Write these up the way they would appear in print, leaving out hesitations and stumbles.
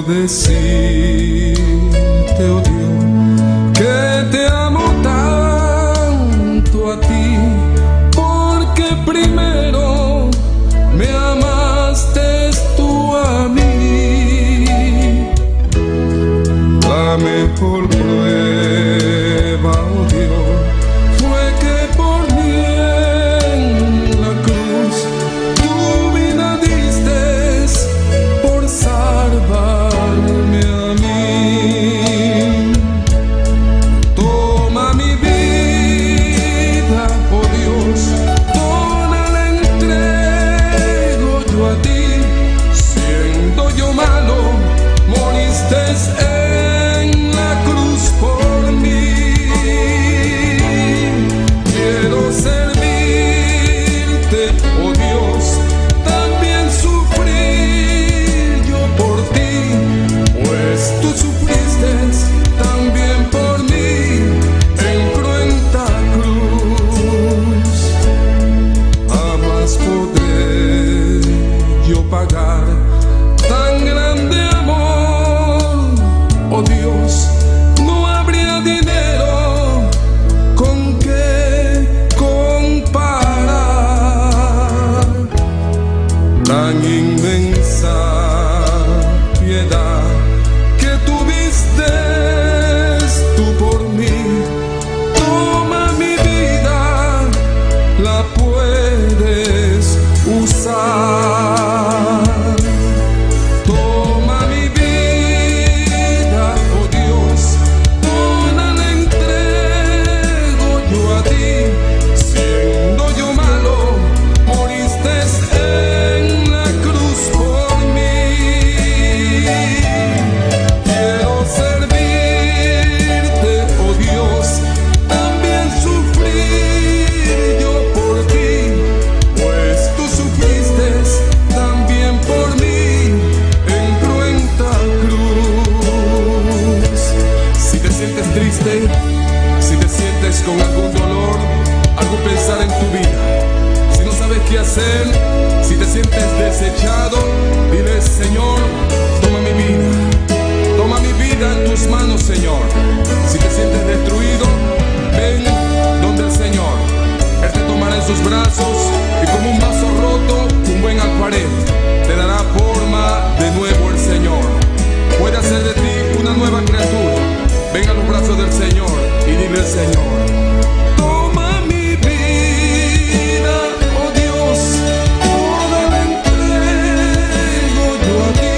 decirte, oh Dios, que te amo tanto a ti, porque primero me amaste tú a mí. La mejor prueba, oh Dios, fue que por mí en la cruz tu vida diste por salvarme a mí. Toma mi vida, oh Dios, toda la entrego yo a ti. Siendo yo malo, moriste en la cruz por mí. Quiero servirte, oh Dios, también sufrir yo por ti, pues tú sufriste también por mí en cruenta cruz. Jamás podré yo pagar tan grande amor, oh Dios. No habría dinero con que comparar tan inmensa piedad que tuviste tú por mí. Toma mi vida, la puedes usar. Toma mi vida, oh Dios, toda la entrego yo a ti. Siendo yo malo, moriste en la cruz por mí. Quiero servirte, oh Dios, también sufrir yo por ti, pues tú sufriste también por mí en cruenta cruz. Si te sientes triste, si te sientes con algún dolor, algún pensar en tu vida, si no sabes qué hacer, si te sientes desechado, dile: Señor, toma mi vida en tus manos, Señor. Si te sientes destruido, ven donde el Señor. Él te tomará en sus brazos y como un vaso roto, un buen alfarero, te dará forma de nuevo el Señor. Puede hacer de ti una nueva criatura. Ven a los brazos del Señor y dile al Señor: toma mi vida, oh Dios, toda la entrego yo a ti.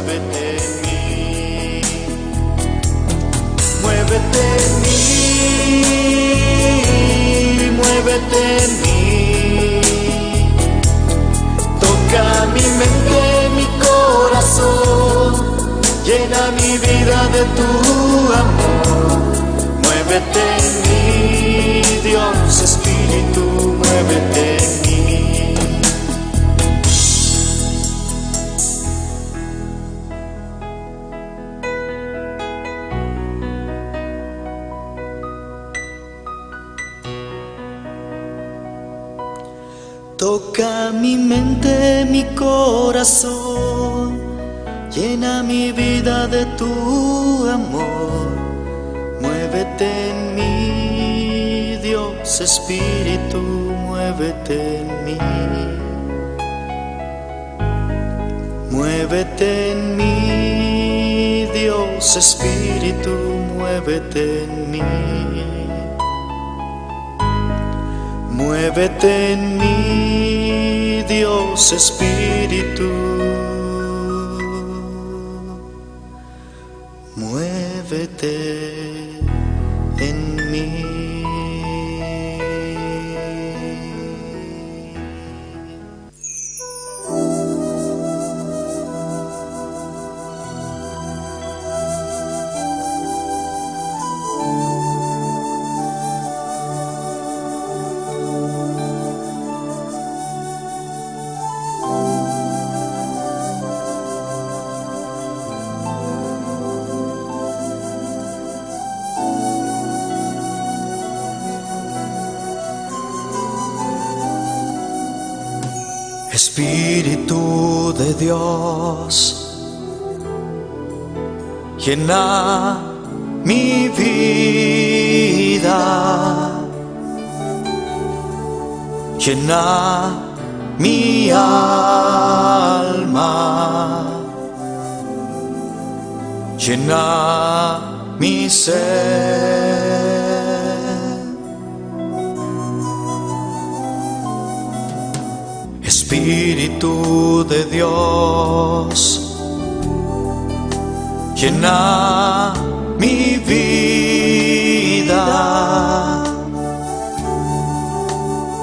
muévete en mí, muévete en mí, muévete en mí. Toca mi mente, mi corazón, llena mi vida de tu amor. Muévete en mí, Dios Espíritu, muévete en mí. Toca mi mente, mi corazón, llena mi vida de tu amor. Muévete en mí, Dios Espíritu, muévete en mí. Muévete en mí, Dios Espíritu, muévete en mí. Muévete en mí, Dios Espíritu, muévete en mí. Espíritu de Dios, llena mi vida, llena mi alma, llena mi ser. Espíritu de Dios, llena mi vida,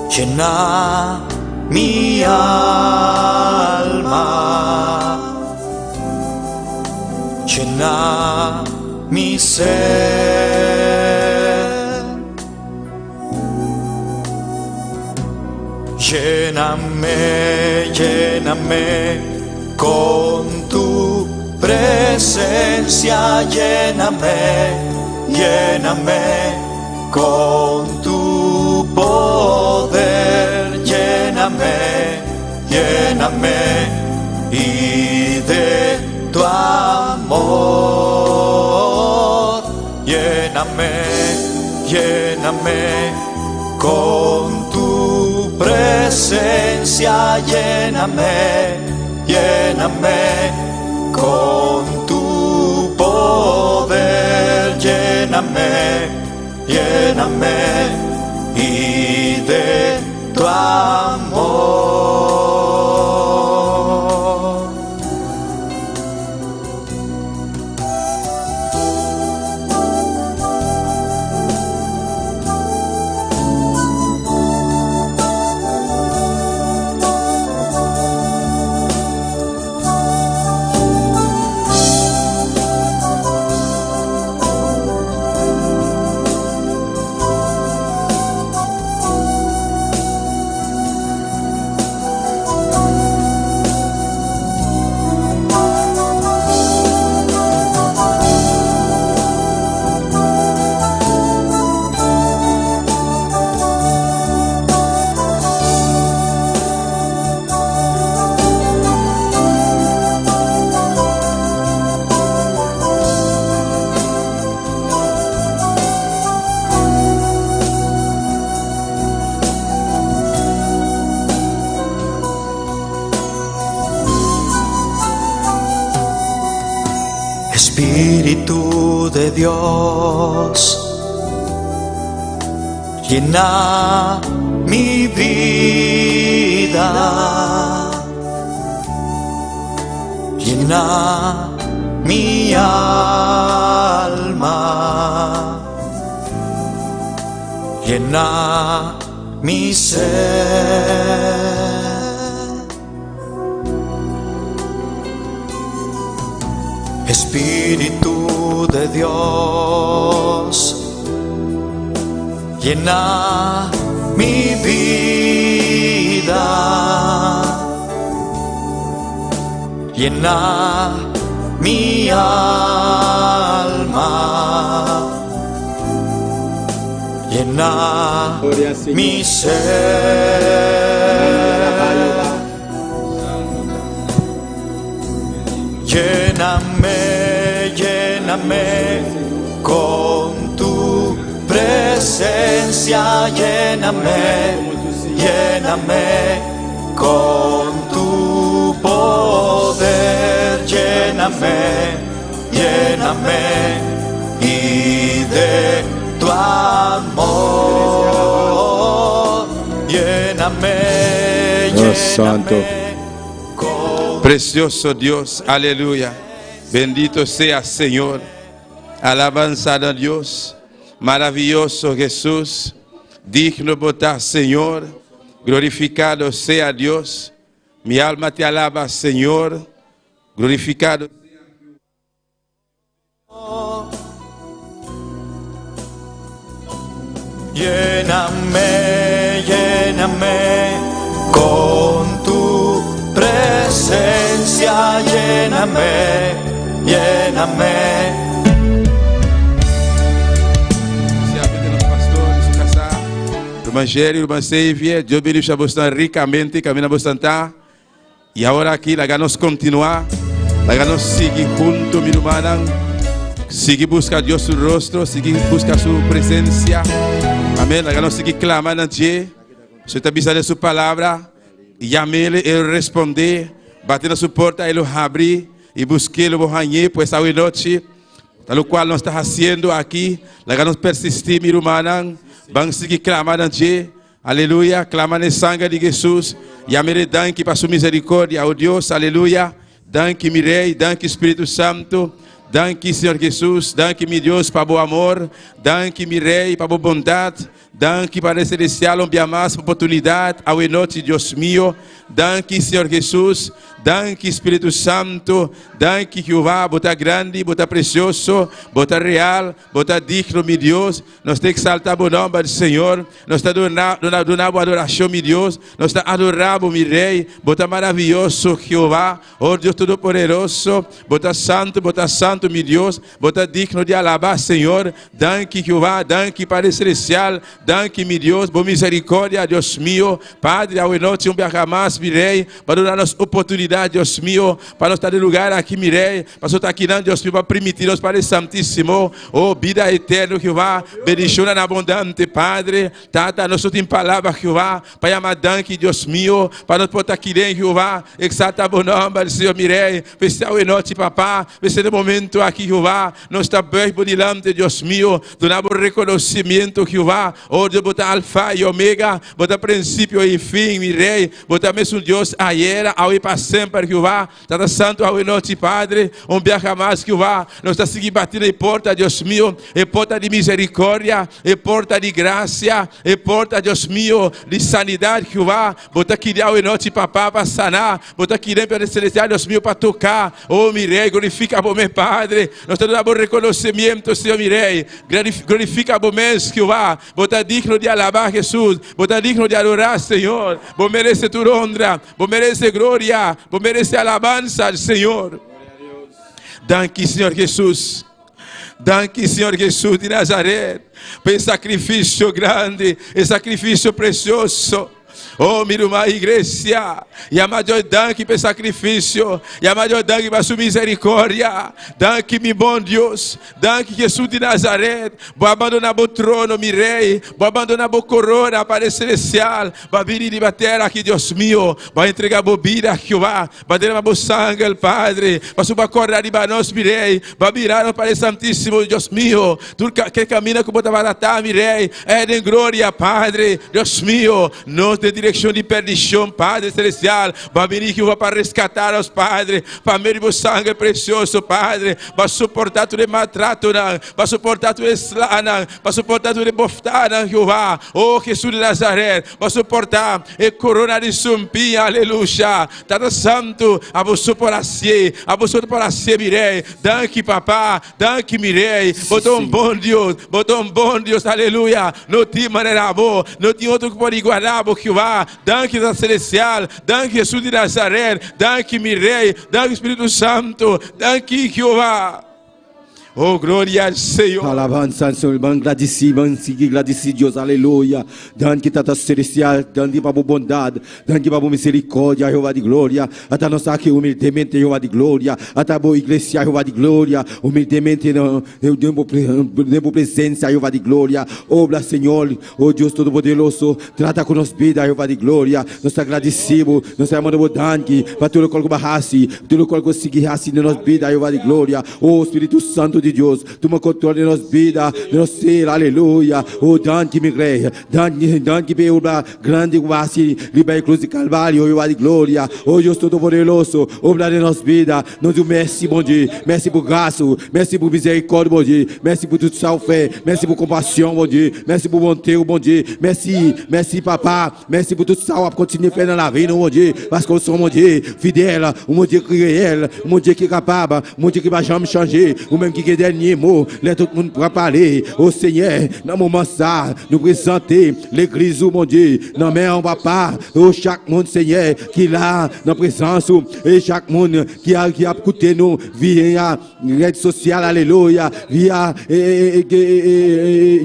llena mi alma, llena mi ser. Lléname, lléname con tu presencia, lléname, lléname con tu poder, lléname, lléname y de tu amor, lléname, lléname con tu presencia, lléname, lléname con tu poder, lléname, lléname y de tu amor. Espíritu de Dios, llena mi vida, llena mi alma, llena mi ser. Espíritu de Dios, llena mi vida, llena mi alma, llena mi ser. Lléname, lléname con tu presencia, lléname, lléname con tu poder, lléname, lléname y de tu amor, lléname, Dios santo. Precioso Dios, aleluya. Bendito sea Señor. Alabanza a Dios. Maravilloso Jesús. Digno botar Señor. Glorificado sea Dios. Mi alma te alaba, Señor. Glorificado. Lléname, lléname con tu presencia, lléname, lléname. Los pastores, su casa, irmã Gério, irmã Seivia, Deus bendiga bastante ricamente, camina bastante. E agora aqui, nós vamos continuar, nós vamos seguir junto, minha irmã, seguir buscar Deus seu rosto, seguir buscar sua presença. Amém. Nós vamos seguir clamando a Deus. Você está precisando de sua palavra. Llame-le, ele responder, bater na sua porta, ele abrir e busque-lo, borranhar, pois hoje noite, tal qual nós estamos fazendo aqui, nós vamos persistir, minha irmã, vamos seguir clamando a Deus, aleluia, clamando o sangue de Jesus, llame-le, danke para sua misericórdia, oh Deus, aleluia, danke, meu Rei, danke, Espírito Santo, danke, Senhor Jesus, danke, meu Deus, para o amor, danke, meu Rei, para a bondade, danke para celestial, onde mais oportunidade, ao noite, Deus meu, danke, Senhor Jesus, danke, Espírito Santo, danke, Jeová, bota grande, bota precioso, bota real, bota digno, meu Deus, nós temos que exaltar o nome do Senhor, nós estamos dando adoração, meu Deus, nós estamos adorando, meu Rei, bota maravilhoso, Jeová, oh Deus Todo-Poderoso, bota santo, meu Deus, bota digno de alabar, Senhor, danke, Jeová, danke, Pai Celestial, danke, meu Deus, boa misericórdia, Deus meu, Padre, ao noite, mais, meu Rei, para dar-nos oportunidade, Deus meu, para nós estar em lugar aqui, meu Rei, para nós estar aqui, Deus meu, para permitir-nos, Pai Santíssimo, oh, vida eterna, Jeová, bendição na abundante, Padre, tata, nós temos palavra, Jeová, para amar, danke, Deus meu, para nós poder aqui, Jeová, exalta o nome do Senhor, meu Rei, ao noite, papá, no momento aqui, Jeová, nós estamos bem delante, Deus meu, dando reconhecimento, Jeová, oh, Deus, botar alfa e omega, botar princípio e fim, meu Rei, botar mesmo Deus, ayer, ao e para sempre, Jeová, Tata Santo, ao noite, Padre, viaja mais, Jeová, nós estamos seguindo batendo em porta, Deus meu, em porta de misericórdia, em porta de graça, em porta, Deus meu, de sanidade, Jeová, botar aqui, ao noite, papá, para sanar, botar aqui dentro da celestial, Deus meu, para tocar, oh, meu Rei, glorifica o meu Padre, nós estamos dando reconhecimento, Senhor, meu Rei, glorifica o meu, Jeová, botar digno de alabar, Jesus, botar digno de adorar, Senhor, vos merece tu honra, vos merece glória, vos merece alabanza, Senhor. Danke, Senhor Jesus. Danke, Senhor Jesus de Nazaré, por esse sacrifício grande, esse sacrifício precioso. Oh, minha irmã, igreja, e a maior danke para sacrifício, e a maior danke para sua misericórdia. Danke, meu bom Deus, danke, Jesus de Nazaré. Vou abandonar o trono, meu Rei, vou abandonar a corona para o celestial, vou vir de bater aqui, Deus meu, vou entregar a vida, Jeová, vou derramar o sangue, Padre, para subir a corda de nós, meu Rei, vou virar para o Santíssimo, Deus meu, tudo que camina com o bota baratar, meu Rei, é de glória, Padre, Deus meu, não ter direção de perdição, Padre Celestial. Vai vir que vai para resgatar os Padre, para medir o sangue precioso, Padre. Vai suportar todo maltrato, vai suportar todo eslana, vai suportar todo boftada, Jeová. Oh, Jesus de Nazaré, vai suportar e corona de sumpia, aleluia. Tata Santo, a você por assim, mirei. Danke, papá, danke, mirei. Botou bom Deus, aleluia. Não tem maneira boa, não tem outro que pode igualar, Jeová. Danke, da Celestial, danke, Jesus de Nazaré, danke, mirei, danke, Espírito Santo, danke, Jeová. Oh, glória ao Senhor. Alabanza, Senhor, agradeci, Deus, aleluia. Danke, Tata Celestial, danke para a bondade, danke para a misericórdia, Jeová de glória. Até nós aqui, humildemente, Jeová de glória. Até a boa igreja, Jeová de glória. Humildemente, eu demo presença, Jeová de glória. Obra, Senhor, oh Deus Todo-Poderoso, trata com nós vida, Jeová de glória. Nós agradecemos, nós amamos danke, para tudo que barrasse, tudo que conseguir assim na nossa vida, Jeová de glória. Oh Espírito Santo de Deus, toma controle de nossa vida, de nosso ser, aleluia. Oh, danke, minha igreja, danke pela grande guarda, libera cruz de Calvário, Jeová de glória. Oh, Deus Todo-Poderoso, obra de nossa vida, nós o merci, bom dia, merci por graça, merci por misericórdia, bom dia, merci por tudo salvé, merci por compaixão, bom dia, merci por bom Deus, bom dia, merci, papá, merci por tudo salvo, continue fazendo na vida, bom dia, parce que eu sou, bom dia, fidèle, bom dia que réel, bom dia que capable, bom dia que vai jamais changer, o mesmo que dernier mot, let tout le monde préparer au Seigneur, dans le moment ça, nous présenter l'église, mon Dieu, dans mère, papa, oh, chaque monde, Seigneur, qui est là, dans la présence, et chaque monde qui a écouté nous via les réseaux sociaux, alléluia, via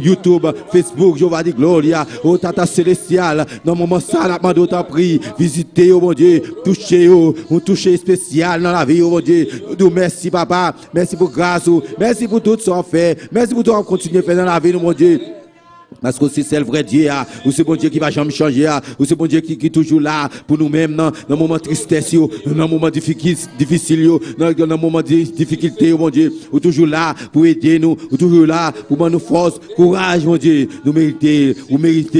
YouTube, Facebook, Jehovah de gloria, oh, Tata Célestial, dans le moment ça, la demande autant pris, visiter, oh, mon Dieu, toucher, un toucher spécial dans la vie, oh, mon Dieu, nous merci, papa, merci pour grâce, merci pour tout ce qu'on fait. Merci pour tout ce qu'on continue à faire dans la vie, mon Dieu. Parce que c'est le vrai Dieu, ou c'est bon Dieu qui va jamais changer, ou c'est bon Dieu qui est toujours là pour nous-mêmes dans le moment de tristesse, dans le moment difficile, dans le moment de difficulté, mon Dieu, ou toujours là pour aider nous, ou toujours là pour donner nous force, courage, mon Dieu. Nous méritez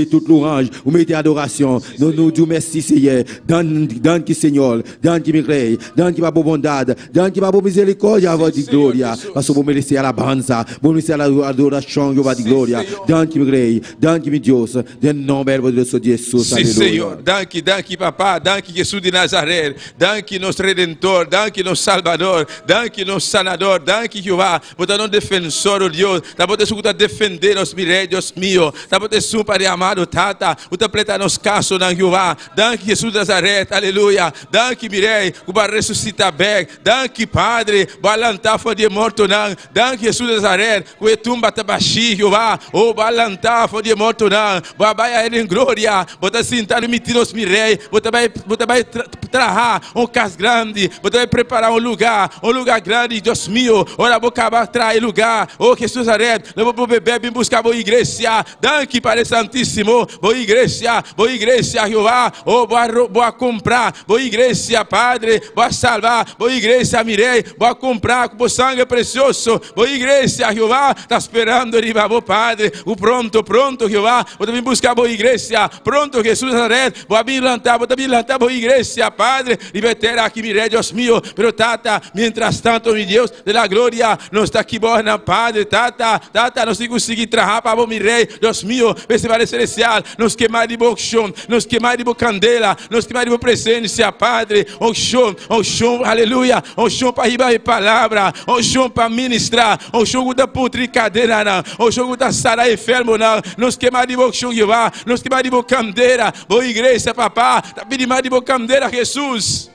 toute l'orange, vous méritez adoration. Nous disons merci, Seigneur. Donne qui Seigneur, donne qui m'éclaire, donne qui va pour bondade, donne qui va pour miséricorde, à votre gloria. Parce que vous méritez à la bande, vous méritez à l'adoration, à votre gloria. Donne qui m'éclaire. Danke, Deus, de nome de Jesus. Sim, Senhor. Danke, papá. Danke, Jesus de Nazaré. Danke, nosso Redentor. Danke, nosso Salvador. Danke, nosso Sanador. Danke, Jeová. Você é um defensor, oh Deus. Tá botando escuta defender nos mirei, Deus meu. Tá botando su Pai amado, Tata. Você preta nos casos, não Jeová. Danke, Jesus de Nazaré. Aleluia. Danke, mirei. O bar ressuscita bem. Danke, Padre. Balantar foi de morto, não. Danke, Jesus de Nazaré. O tumba tabaxi, Jeová. O balantar foi de morto, não. Babai em glória. Você sentar e meter os mirei. Você vai trazer casa grande. Você vai preparar um lugar grande, Deus meu. Ora, vou acabar trazer lugar. Oh, Jesus Nazaré. Eu vou beber e buscar boa igreja. Danke, Pai Santíssimo. Boa igreja, Jeová. Oh, vou comprar. Boa igreja, Padre. Vou salvar. Boa igreja, mirei. Vou comprar com o sangue precioso. Boa igreja, Jeová. Está esperando arriba, oh Padre. O pronto, Jeová. Vou vir buscar boa igreja. Pronto, Jesus Nazaré. Vou vir lantar boa igreja, Padre. Libertar aqui, mirei, Deus meu. Pero Tata, mientras tanto, meu Deus, de la glória, não está aqui, bona, Padre. Tata, não se conseguir trabalhar para o mirei, Deus meu. Esse vai celestial, nos queimar de boa chão, nos queimar de boa candela, nos queimar de boa presença, Padre. O chão, aleluia. O chão para ribar a palavra, o chão para ministrar, o chão da putricadeira, o chão da sarar enfermo, não. Nos queimar de boa chão, Jeová, nos queimar de boa candeira, boa igreja, papá. Tá pedindo de boa candeira, Jesus.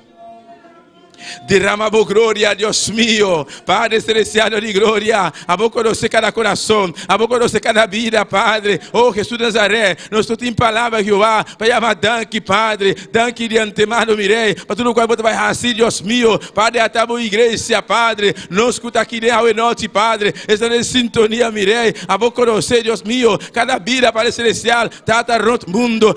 Derrama boa glória, Deus meu, Padre Celestial de glória. A boa conhecer cada coração, a boa conhecer cada vida, Padre. Oh, Jesus de Nazaré, nós estamos em palavra, Jeová, para chamar danke, Padre, danke de antemano, mirei, para tudo qual você vai assim, Deus meu, Padre, até a boa igreja, Padre, nós escuta aqui de ao e noite, Padre, estamos em sintonia, mirei, a boa conhecer, Deus meu, cada vida, Padre Celestial, Tata, rot mundo,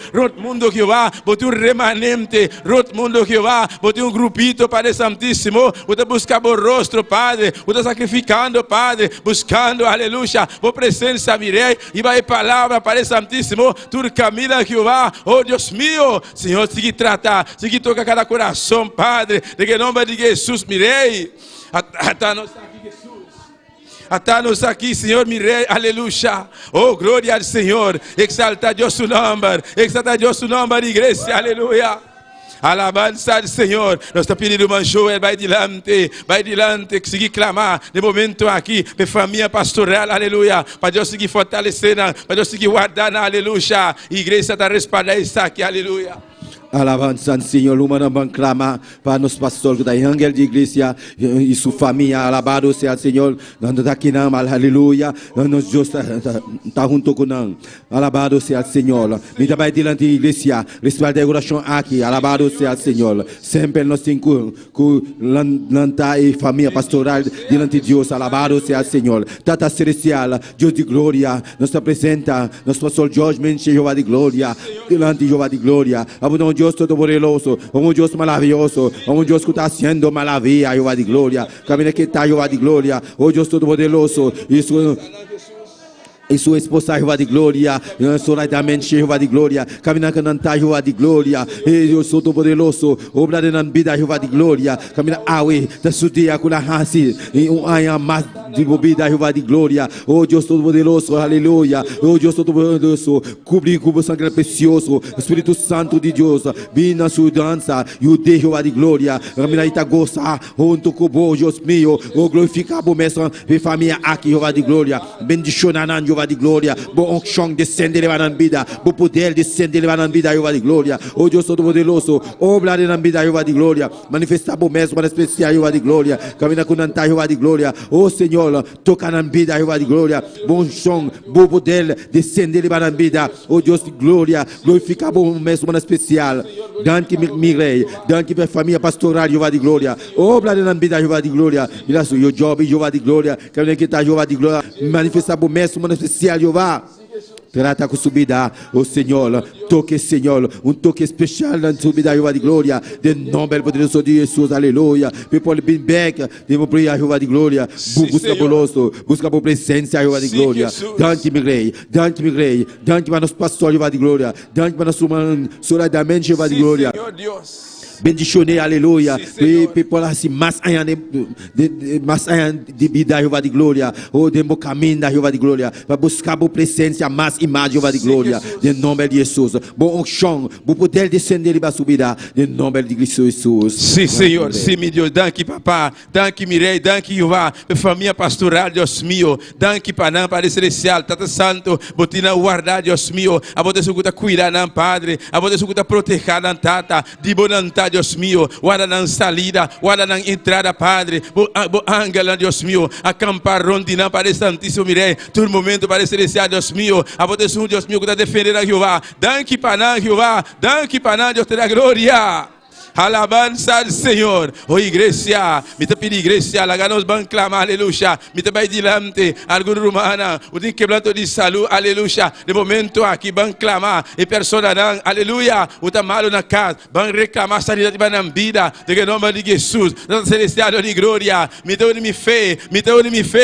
Jeová, bote remanente, rot mundo, Jeová, bote grupito, Padre Santíssimo, usted busca por rostro, Padre, usted sacrificando, Padre, buscando, aleluya, por presencia, mirei, y va a palavra, Padre Santíssimo, tu camina, Jehová, oh Dios mío, Senhor, sigue tratar, sigue tocar cada coração, Padre, de que nome de Jesus, mirei, atanos aqui, Jesus. Atanos aqui, Senhor, mirei, aleluia. Oh, glória ao Senhor. Exalta Deus su nome. Exalta Deus su nome, igreja, aleluia. Alabança do Senhor. Nós estamos pedindo uma Joel, vai adiante, que seguir clamar. De momento aqui, para a família pastoral, aleluia. Para Deus seguir fortalecendo, para Deus seguir guardando, aleluia. Igreja está respaldando isso aqui, aleluia. Alabanza, Senhor, humana van clamar para nos pastores da ángel de igreja e sua família. Alabado seja o Senhor. Nós aqui não, aleluia. Nós está junto com nós. Alabado seja o Senhor. Me dá diante da igreja. Respalda a oração aqui. Alabado seja o Senhor. Sempre nós temos com lanta e família pastoral diante de Deus. Alabado seja o Senhor. Tata celestial, Deus de glória. Nos apresenta, nosso pastor Jorge Mendes, Jeová de glória. Diante de Jeová de glória. Abundão Deus todo-poderoso, um Deus maravilhoso, um Deus que está sendo maravilha, Jeová de glória, caminha que está, Jeová de glória, oh Deus todo-poderoso, isso. E sua esposa, Jeová de glória, soladamente, Jeová de glória, caminha cantar, Jeová de glória, e Deus todo-poderoso, obra de vida, Jeová de glória, caminha awe, da sua dia com a raça, e aia mais de bebida, Jeová de glória, oh Deus todo-poderoso, aleluia, oh Deus todo-poderoso, cobrir com o sangue precioso, Espírito Santo de Deus, vem na sua dança, e o de Jeová de glória, caminha ita goza, junto com o Deus meu, oh glorificar o mesmo, e família aqui, Jeová de glória, bendicionando, Jeová de glória, bom unção descende levando vida, bom poder descende levando vida, Jeová de glória, oh Deus todo-poderoso, obra de vida, Jeová de glória, manifestar bom mesmo, para especial, Jeová de glória, caminha com nantar, Jeová de glória, oh Senhor, toca na vida, Jeová de glória, bom unção, bom poder descende levando vida, oh Deus de glória, glorificar bom mesmo, para especial, dante mirei, dante para família pastoral, Jeová de glória, obra de vida, Jeová de glória, mira seu job, Jeová de glória, caminha que está, Jeová de glória, manifestar bom mesmo, para especial, Jeová. Trata com subida, oh Senhor, toque, Senhor, toque especial na subida, Jeová de glória, de nome poderoso de Jesus, aleluia. People been back, devo pregar, Jeová de glória, busca boloso, busca por presença, Jeová de glória. Dante-me, rei, dante para nosso pastor, Jeová de glória, dante para nosso humano, soladamente, Jeová de glória. Bendicionei, aleluia. People assim, mais de vida, Jeová de glória. Oh, de meu caminho, Jeová de glória. Para buscar a presença, mais imagem, Jeová de glória. Em nome de Jesus. Bom unção, bom poder descender e para subir. Em nome de Cristo Jesus. Sim, Senhor. Sim, meu Deus. Danke, papá. Danke, mirei. Danke, Jeová. Família pastoral, Deus meu. Danke, Panam, Padre Celestial. Tata Santo. Botina guardar, Deus meu. A bote sucuta cuidar, não, Padre. A bote sucuta proteger, não, Tata. De bonança, Deus meu, guarda na salida, guarda na entrada, Padre, bo ángel, Deus meu, acampar rondinã, Padre Santíssimo, mirei, todo momento, Padre Celestial, Deus meu, a votação, Deus meu, que está defendendo a Jeová, danke para Jeová, danke para Deus te dá glória. Alabança do Senhor, oh igreja, me te pedi igreja, lá nos vamos clamar, aleluia, me te vai dilante, algum romana, o tem quebranto de saúde, aleluia, de momento aqui vamos clamar, e pessoa não, aleluia, o tá malo na casa, vamos reclamar sanidade para a vida, de que nome de Jesus, nosso celestial de glória, me deu de fé,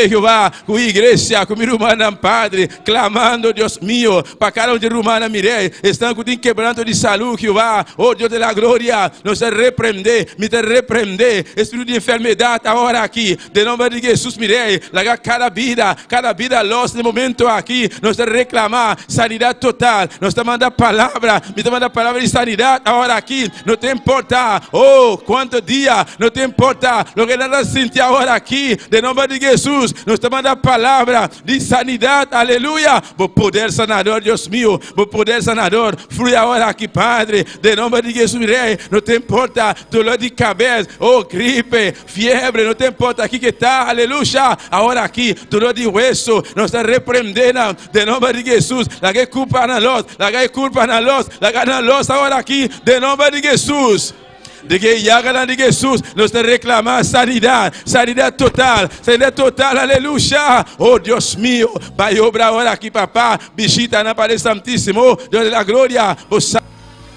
Jeová, com a igreja, com a romana, Padre, clamando, Deus meu, para cada de romana, mirei, estão com o quebranto de saúde, Jeová, oh Deus de la glória, nos me te repreender, espírito de enfermidade, agora aqui, de nome de Jesus, mirei, larga cada vida, los de momento aqui, nós te reclamar, sanidade total, nós te manda palavra, me te manda palavra de sanidade, agora aqui, não te importa, oh, quanto dia, não te importa, lo que nada sentir agora aqui, de nome de Jesus, nós te manda palavra de sanidade, aleluia, o poder sanador, Deus meu, o poder sanador, flui agora aqui, Padre, de nome de Jesus, mirei, não te importa, dolor de cabeça, oh, gripe, fiebre, não te importa aqui que está, aleluia, agora aqui, dolor de hueso, nós está repreendendo, de nome de Jesus, la que culpa na luz, agora aqui, de nome de Jesus. De que llaga de Jesus, nós te reclamar sanidade total, aleluia. Oh Deus meu, vai obrar agora aqui, papá, visita na Padre Santíssimo, Deus da glória,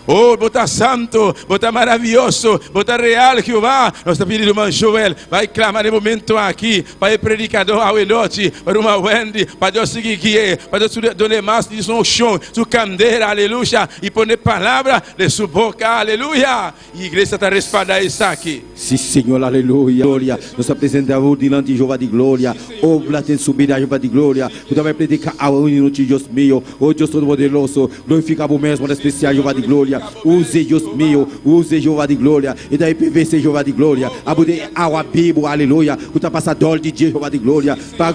Oh, bota santo, bota maravilhoso, bota real, Jeová. Nós estamos pedindo, irmão Joel, vai clamar no momento aqui, para o predicador Awenote, para uma Wendy, para Deus seguir guiar, para Deus donner mais de son chão, sua candeira, aleluia, e poner palavra de sua boca, aleluia. E a igreja está respaldada isso aqui. Sim, Senhor, aleluia. Glória. Nós apresentamos diante de Jeová de glória. Oh, tem subida, Jeová de glória. Você vai predicar a unidade, Deus meu. Oh, Deus Todo-Poderoso. Glorifica o mesmo, especial, Jeová de glória. Use, Deus meu. Use, Jeová de glória. E daí, PVC, Jeová de glória. Abude a Bíblia, aleluia. O passador de Jeová de glória. Para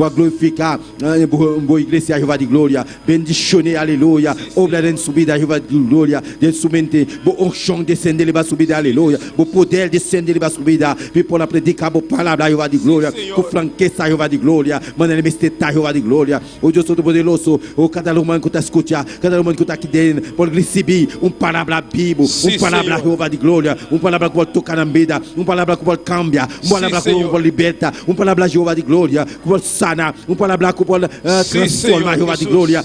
glorificar a boa igreja, Jeová de glória. Bendicionne, aleluia. Obra de subida, Jeová de glória. De somente, o chão descender, ele vai subir, aleluia. O poder descender, ele vai subir. E para predicar a palavra, Jeová de glória. Com franqueza, Jeová de glória. Manda ele estetar, Jeová de glória. O Deus Todo-Poderoso. O cada humano que está escutando, cada humano que está aqui dentro, pode receber palavra bíblica, palavra Jeová de glória, palavra que pode tocar na vida, palavra que pode cambiar, palavra que pode libertar, palavra Jeová de glória, que pode sanar, palavra que pode transformar Jeová de glória,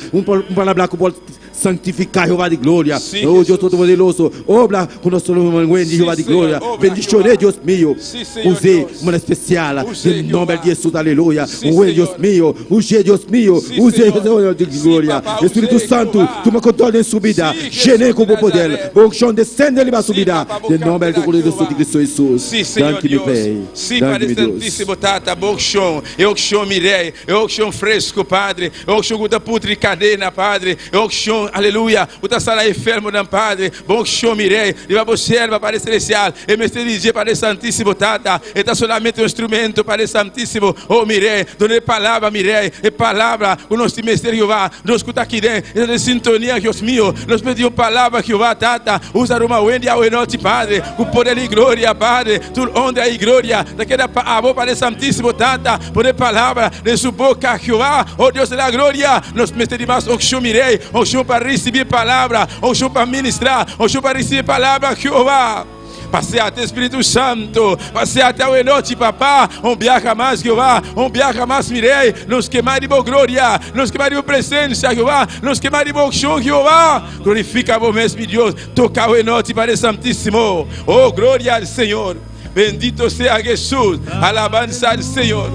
palavra que pode santificar Jeová de glória. Oh Deus Todo-Poderoso, obra com nosso nome de Jeová de glória. Bendicionne, Deus meu. Use uma especial, em nome de Jesus, aleluia. Use, Deus meu. Use, Deus meu. Use, Deus de glória. Espírito Santo, toma controle em subida. Gene com o poder. O chão descende, ele vai subir. Em nome do glorioso de Cristo Jesus. Sim, Senhor Deus. Sim, Padre Santíssimo, tata, bom chão. Eu chão mirei. Eu chão fresco, Padre. Eu chão da putre cadena, Padre. Eu chão, aleluia. O ta sala enfermo, Padre. Bom chão mirei. E vai você, Padre Celestial. E me dirigir, Padre Santíssimo, tata. E tá solamente um instrumento, Padre Santíssimo. Oh, mirei. Dona palavra, mirei. E palavra, o nosso ministério, Jeová. Nós escuta aqui dentro. E de sintonia, Deus meu. Nós pedimos palavra, Jeová, tata. Usa uma Wendy ao enote, Padre. Com poder e glória, Padre. Tu honra e glória. Daquela amor, Padre Santíssimo, tata. Poder palavra de sua boca, Jeová. Oh, Deus da glória. Nós pedimos o chão, mirei. O chão para receber palavra. O chão para ministrar. O chão para receber palavra, Jeová. Passeate, Espírito Santo, passeate ao enote, papá, viaja mais, Jeová, viaja mais, mirei, nos queimar de boa glória, nos queimar de boa presença, Jeová, nos queimar de bom chão, Jeová, glorifica o mesmo Deus, toca o enote, Padre Santíssimo, oh, glória ao Senhor, bendito seja Jesus, alabanza ao Senhor,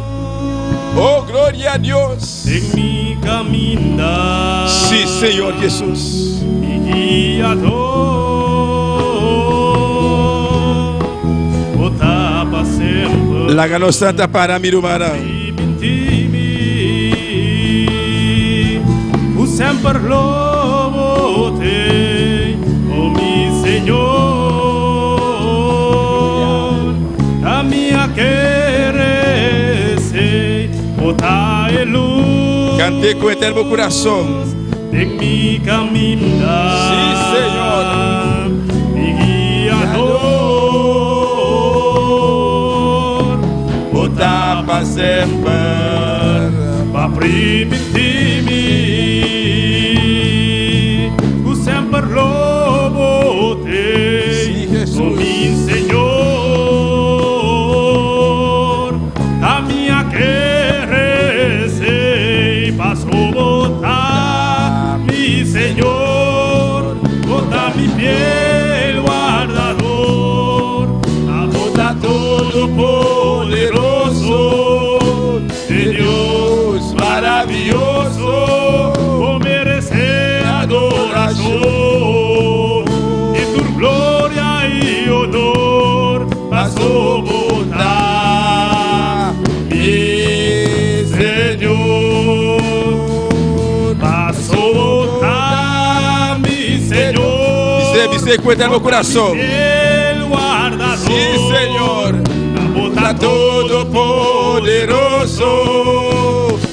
oh, glória a Deus, en mi caminar, sí, Senhor Jesus, mi guiador. La gano santa para mirumara. O sempre louvor-te, oh mi Senhor, a minha querer botar a luz. Cantei com eterno coração. En mi caminar, sí, Senhor, mi guiador. Para sempre, para permitir-me o sempre louvo-te, oh meu Senhor, a minha querer se passou botar, meu Senhor, botar mi fiel guardador, a botar todo poderoso de Deus maravilhoso, por merecer adoração, e tu glória e honor passou botar, mi Senhor, passou botar, mi Senhor, dizer com eterno coração, el guardador, sim, Senhor, botar todo poderoso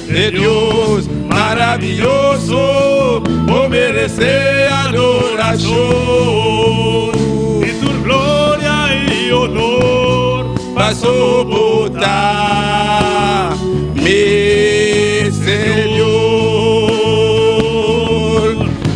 de Deus maravilhoso, por merecer adoração, e tu glória e honor passou botar, meu Senhor.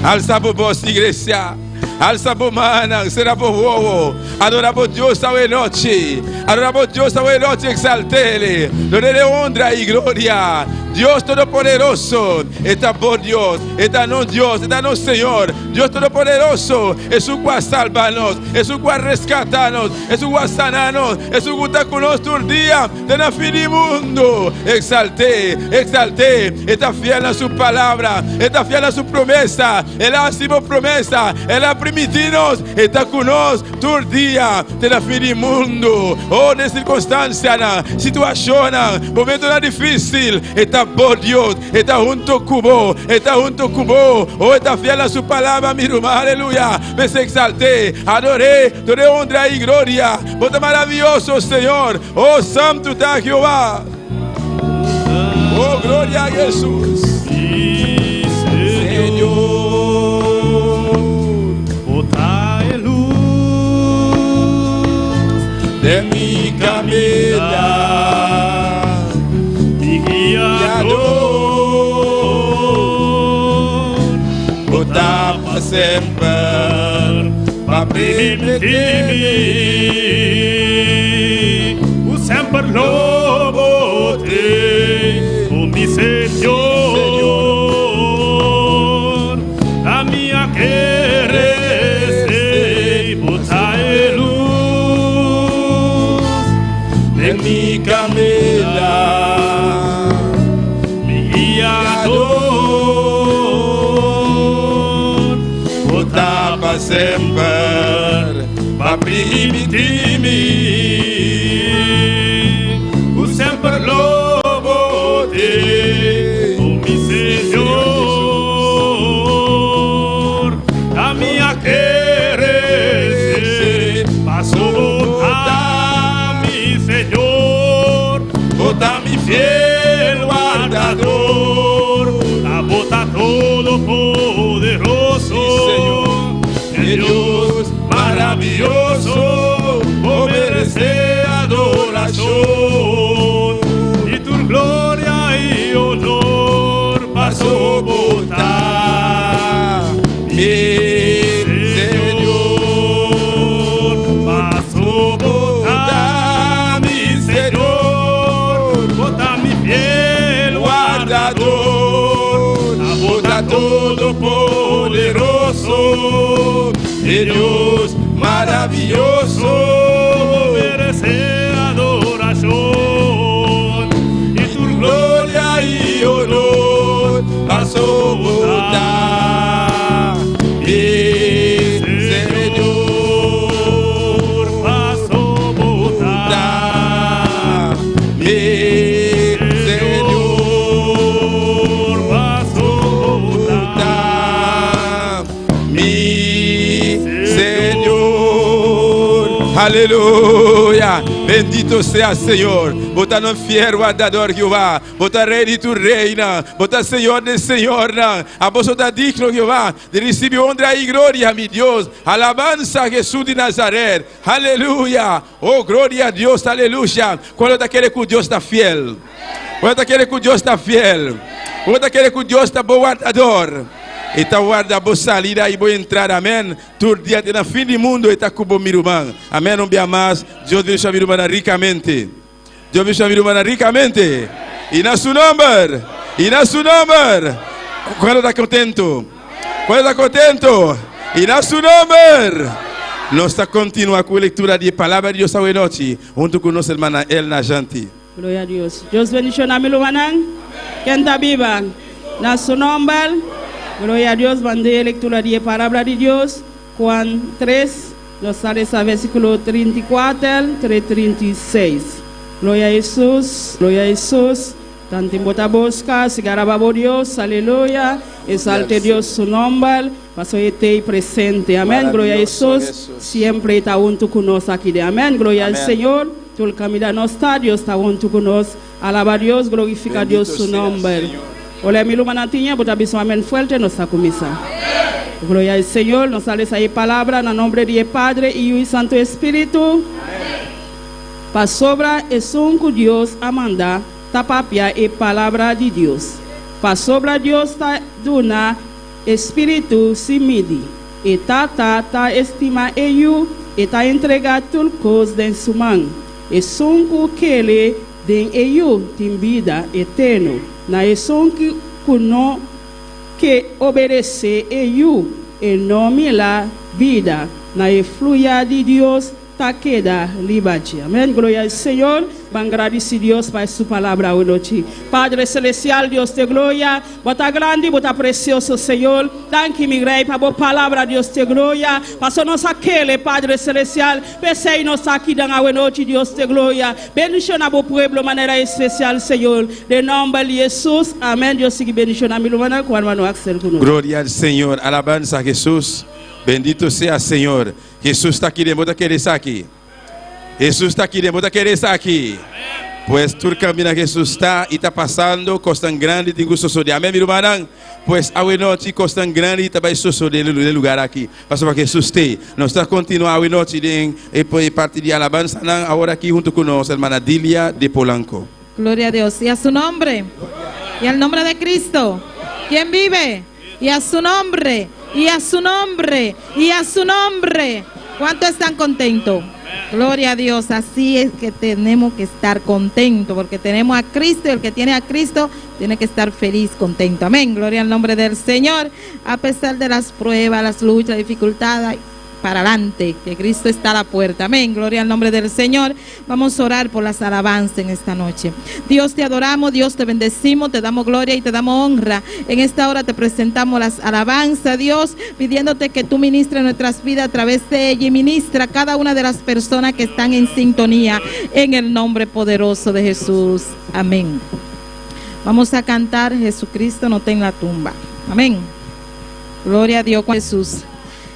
Alça por vós, igreja. Alça por mana, será por ovo. Adorar por Deus ao enote. Adoramos Dios esta noche, exaltele. Donde honra y gloria. Dios Todopoderoso, está por Dios, está no Dios, está no Señor. Dios Todopoderoso, es un cual salvarnos, es un cual rescatarnos, es un cual sanarnos, es un cual estar con nosotros el día de la fin del mundo. Exalté, está fiel a su palabra, está fiel a su promesa. Él ha sido promesa, Él ha permitido, está con nosotros todo el día de la fin del mundo. Oh, en circunstancia, situación, momento difícil, está por Dios, está junto con vos, oh, está fiel a su palabra, mi hermano, aleluya. Me exalté, adoré, honra y gloria, vos estás maravilloso, Señor, oh, santo está Jehová, oh, gloria a Jesús, Sí, Señor, bota a luz de mi caminar, mi guiador, bota para sempre, para permitir-me o sempre lo botei, o mi Senhor, a minha querer botar em luz de mi caminar, mi guiador, bota para sempre, para permitir-me o sempre lo botei, o mi Senhor, a minha querer passou botar, mi Senhor, botar mi fiel guardador, a botar todo poderoso, Dios maravilloso, oh, merecer adoración, y tu gloria y honor pasó botar, mi Señor, pasó botar, mi Señor, botar mi fiel guardador, a botar todo poderoso, Dios maravilloso, merece adoración, y tu gloria y honor pasó botar, mi Señor, pasó botar, mi Señor, pasó botar, mi Señor, aleluya, bendito sea Señor, bota no fiel guardador Jehová, bota rey de tu reina, bota Señor de Señor, a vos está digno Jehová, de recibir honra y gloria, mi Dios, alabanza a Jesús de Nazaret, aleluya, oh gloria a Dios, aleluya, cuando te quiere que Dios está fiel, cuando te quiere que Dios está fiel, cuando te quiere que Dios está bom guardador, está guarda boa salida e boa entrada, amém. Todo dia até na fim do mundo está com o meu irmão, amém. Não bia mais, Deus deixa meu irmão ricamente, Deus deixa meu irmão ricamente, e na seu nome, quando está contento, e na seu nome, nós está continuando com a leitura de palavra de Deus hoje noite, junto com nossa irmã Elna Janti. Gloria a Dios. Dios bendiciones a mi lumanan. ¿Quién está viva? Na su nombre. Gloria a Dios. Mandé lectura de palabra de Dios. Juan 3. Nos sale a versículo 34 al 36. Gloria a Jesús. Gloria a Jesús. Tanto bota busca, sigarababo Dios, aleluya. Exalte Dios su nombre. Paso esté presente. Amén. Gloria a Jesús. Siempre está junto con nosotros aquí. Amén. Gloria al Señor. Todo el camino no está, Dios está junto con nosotros. Alaba a Dios, glorifica a Dios su nombre. Hola, mi lumanantiña, porque aviso amén fuerte, nos está comisa. Gloria al Señor, nos sale esa palabra en el nombre de Padre, Hijo y Santo Espíritu. Para sobra es un que Dios a mandar, tapapia y palabra de Dios. Para sobra Dios está duna espíritu sin midi. E ta estima ello, e ta entrega tul cos de su man. e sonku kele den eyu tem vida eterno. Na e sonku kuno que obedecer eyu em nome la vida. Na e fluya de Deus ta queda liberdade. Amém. Glória ao Senhor. Agradecer Deus por sua palavra hoje. Padre Celestial, Deus de glória. Bota grande, bota precioso, Senhor. Danke, mi rei, para a palavra, Deus de glória. Passou nos aquele, Padre Celestial. Pensei nos aqui da noite, Deus de glória. Bendicionar o povo de maneira especial, Senhor. De nome de Jesus. Amém. Deus siga bendicionar mi lumana com o mano Axel conosco. Glória ao Senhor. Alabanza a Jesus. Bendito sea Senhor. Jesus está aqui, demora querer estar aqui. Jesus está aqui, demora querer estar aqui. Pues tu camina Jesus está e está passando, costan grande, tem gosto de amém, meu irmão. Pues a noite costan grande e também sou de lugar aqui. Pastor para Jesus te, nós está continuando a noite e parte de alabanza agora aqui junto com nós, hermana Dilia de Polanco. Gloria a Dios. Y a su nombre. Y al nombre de Cristo. ¿Quién vive? Y a su nombre. Y a su nombre. Y a su nombre. ¿Cuántos están contentos? Gloria a Dios. Así es que tenemos que estar contentos, porque tenemos a Cristo, y el que tiene a Cristo tiene que estar feliz, contento. Amén. Gloria al nombre del Señor. A pesar de las pruebas, las luchas, las dificultades, para adelante, que Cristo está a la puerta. Amén. Gloria al nombre del Señor. Vamos a orar por las alabanzas en esta noche. Dios, te adoramos, Dios, te bendecimos, te damos gloria y te damos honra. En esta hora te presentamos las alabanzas, Dios, pidiéndote que tú ministres nuestras vidas a través de ella y ministra a cada una de las personas que están en sintonía, en el nombre poderoso de Jesús. Amén. Vamos a cantar Jesucristo no está en la tumba. Amén. Gloria a Dios, Jesús.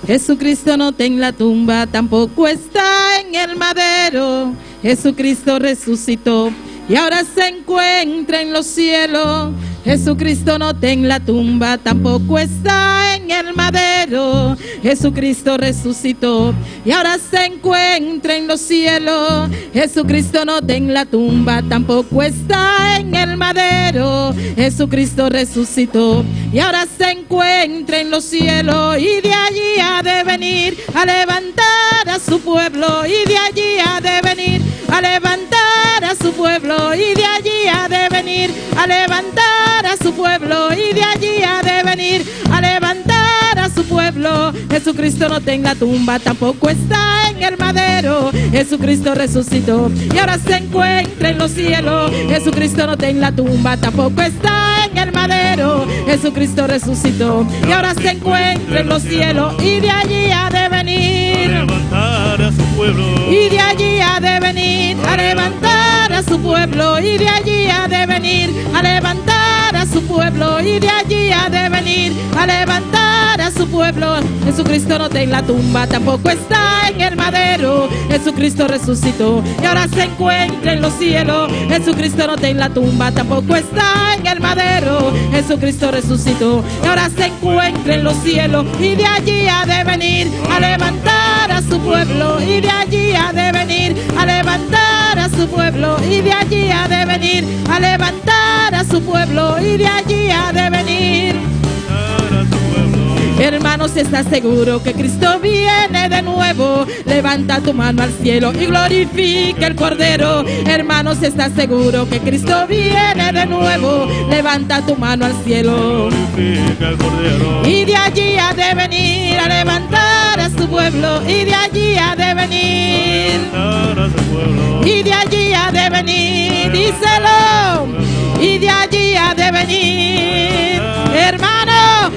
Jesucristo no está en la tumba, tampoco está en el madero. Jesucristo resucitó y ahora se encuentra en los cielos. Jesucristo no está en la tumba, tampoco está en el madero. Jesucristo resucitó y ahora se encuentra en los cielos. Jesucristo no está en la tumba, tampoco está en el madero. Jesucristo resucitó y ahora se encuentra en los cielos, y de allí ha de venir a levantar a su pueblo, y de allí ha de venir a levantar a su pueblo, y de allí ha de venir a levantar a su pueblo, y de allí ha de venir a levantar a su pueblo. Jesucristo no está en la tumba, tampoco está en el madero. Jesucristo resucitó y ahora se encuentra en los cielos. Jesucristo no está en la tumba, tampoco está en el madero. Jesucristo resucitó y ahora se encuentra en los cielos, y de allí ha de venir a levantar a su pueblo, y de allí ha de venir a levantar a su pueblo, y de allí ha de venir a levantar a su pueblo, y de allí ha de venir a levantar a su pueblo. Jesucristo no está en la tumba, tampoco está en el madero. Jesucristo resucitó y ahora se encuentra en los cielos. Jesucristo no está en la tumba, tampoco está en el madero. Jesucristo resucitó y ahora se encuentra en los cielos, y de allí ha de venir a levantar a su pueblo, y de allí ha de venir a levantar a su pueblo, y de allí ha de venir a levantar a su pueblo, y de allí ha de venir. Hermanos, ¿estás seguro que Cristo viene de nuevo? Levanta tu mano al cielo y glorifica el Cordero. Hermanos, ¿estás seguro que Cristo viene de nuevo? Levanta tu mano al cielo. glorifica el Cordero. Y de allí ha de venir a levantar a su pueblo. Y de allí ha de venir. Levantar a su pueblo. Y de allí ha de venir. Díselo. Y de allí ha de venir.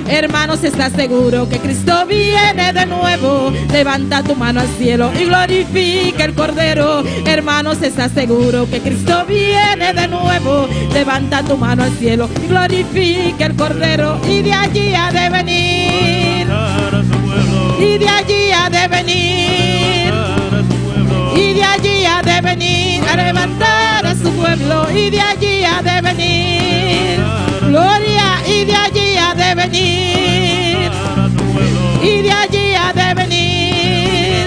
Hermanos, ¿estás seguro que Cristo viene de nuevo? Levanta tu mano al cielo y glorifica el Cordero. Hermanos, ¿estás seguro que Cristo viene de nuevo? Levanta tu mano al cielo y glorifica el Cordero. Y de allí ha de venir. Levantar a su pueblo. Y de allí ha de venir. Levantar a su pueblo. Y de allí ha de venir a levantar a su pueblo. Y de allí ha de venir. Gloria, y de allí ha de venir. Levantar a su pueblo. Y de allí ha de venir.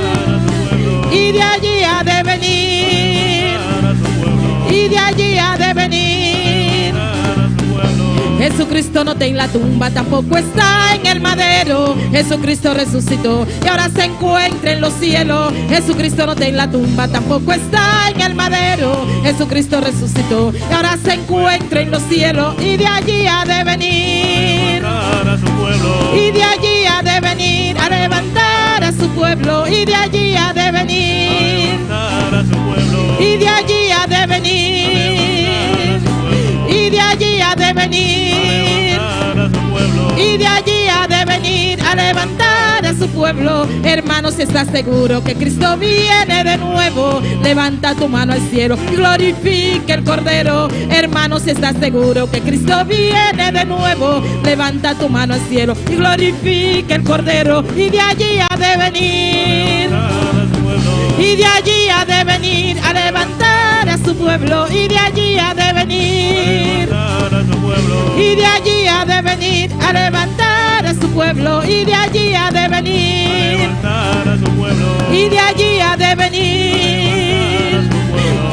Y de allí ha de venir. Levantar a su pueblo. Y de allí ha de venir. Levantar a su pueblo. Jesucristo Jesucristo no está en la tumba, tampoco está en el madero. Jesucristo resucitó y ahora se encuentra en los cielos. Jesucristo no está en la tumba, tampoco está en el madero. Jesucristo resucitó y ahora se encuentra en los cielos, y de allí ha de venir. Y de allí ha de venir a levantar a su pueblo, y de allí ha de venir. Y de allí ha de venir. Y de allí ha de venir. Y de allí ha de venir a levantar a su pueblo. Hermano, si estás seguro que Cristo viene de nuevo, levanta tu mano al cielo y glorifica el Cordero. Hermano, si estás seguro que Cristo viene de nuevo, levanta tu mano al cielo y glorifica el Cordero. Y de allí ha de venir. Y de allí ha de venir a levantar a su pueblo. Y de allí ha de venir. Y de allí ha de venir a levantar a su pueblo. Y de allí ha de venir. Y de allí ha de venir.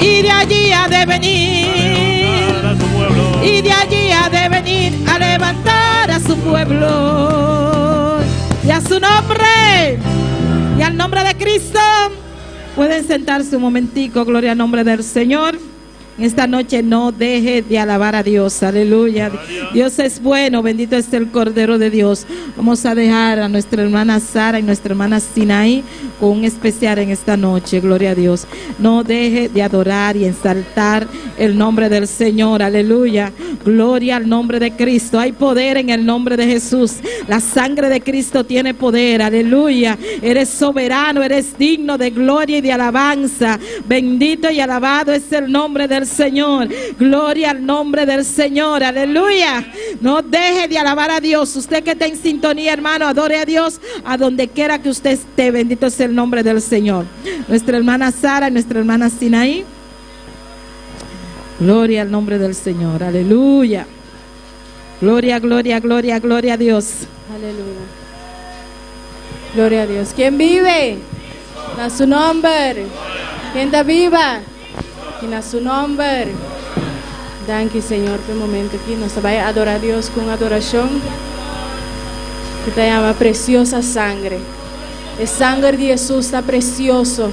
Y de allí ha de venir. Y de allí ha de venir a levantar a su pueblo. Y a su nombre. Y al nombre de Cristo. Pueden sentarse un momentico, gloria al nombre del Señor. Esta noche no deje de alabar a Dios, aleluya. Dios es bueno, bendito es el Cordero de Dios. Vamos a dejar a nuestra hermana Sara y nuestra hermana Sinaí con un especial en esta noche, gloria a Dios. No deje de adorar y exaltar el nombre del Señor, aleluya. Gloria al nombre de Cristo. Hay poder en el nombre de Jesús. La sangre de Cristo tiene poder, aleluya. Eres soberano, eres digno de gloria y de alabanza. Bendito y alabado es el nombre del Señor. Gloria al nombre del Señor, aleluya. No deje de alabar a Dios. Usted que está en sintonía, hermano, adore a Dios a donde quiera que usted esté. Bendito es el nombre del Señor. Nuestra hermana Sara y nuestra hermana Sinaí. Gloria al nombre del Señor, aleluya. Gloria, gloria, gloria, gloria a Dios. Aleluya. Gloria a Dios. ¿Quién vive? A su nombre. ¿Quién está viva? En su nombre. Danke, Señor, por un momento aquí nos va a adorar a Dios con adoración que te llama preciosa sangre. La sangre de Jesús está precioso.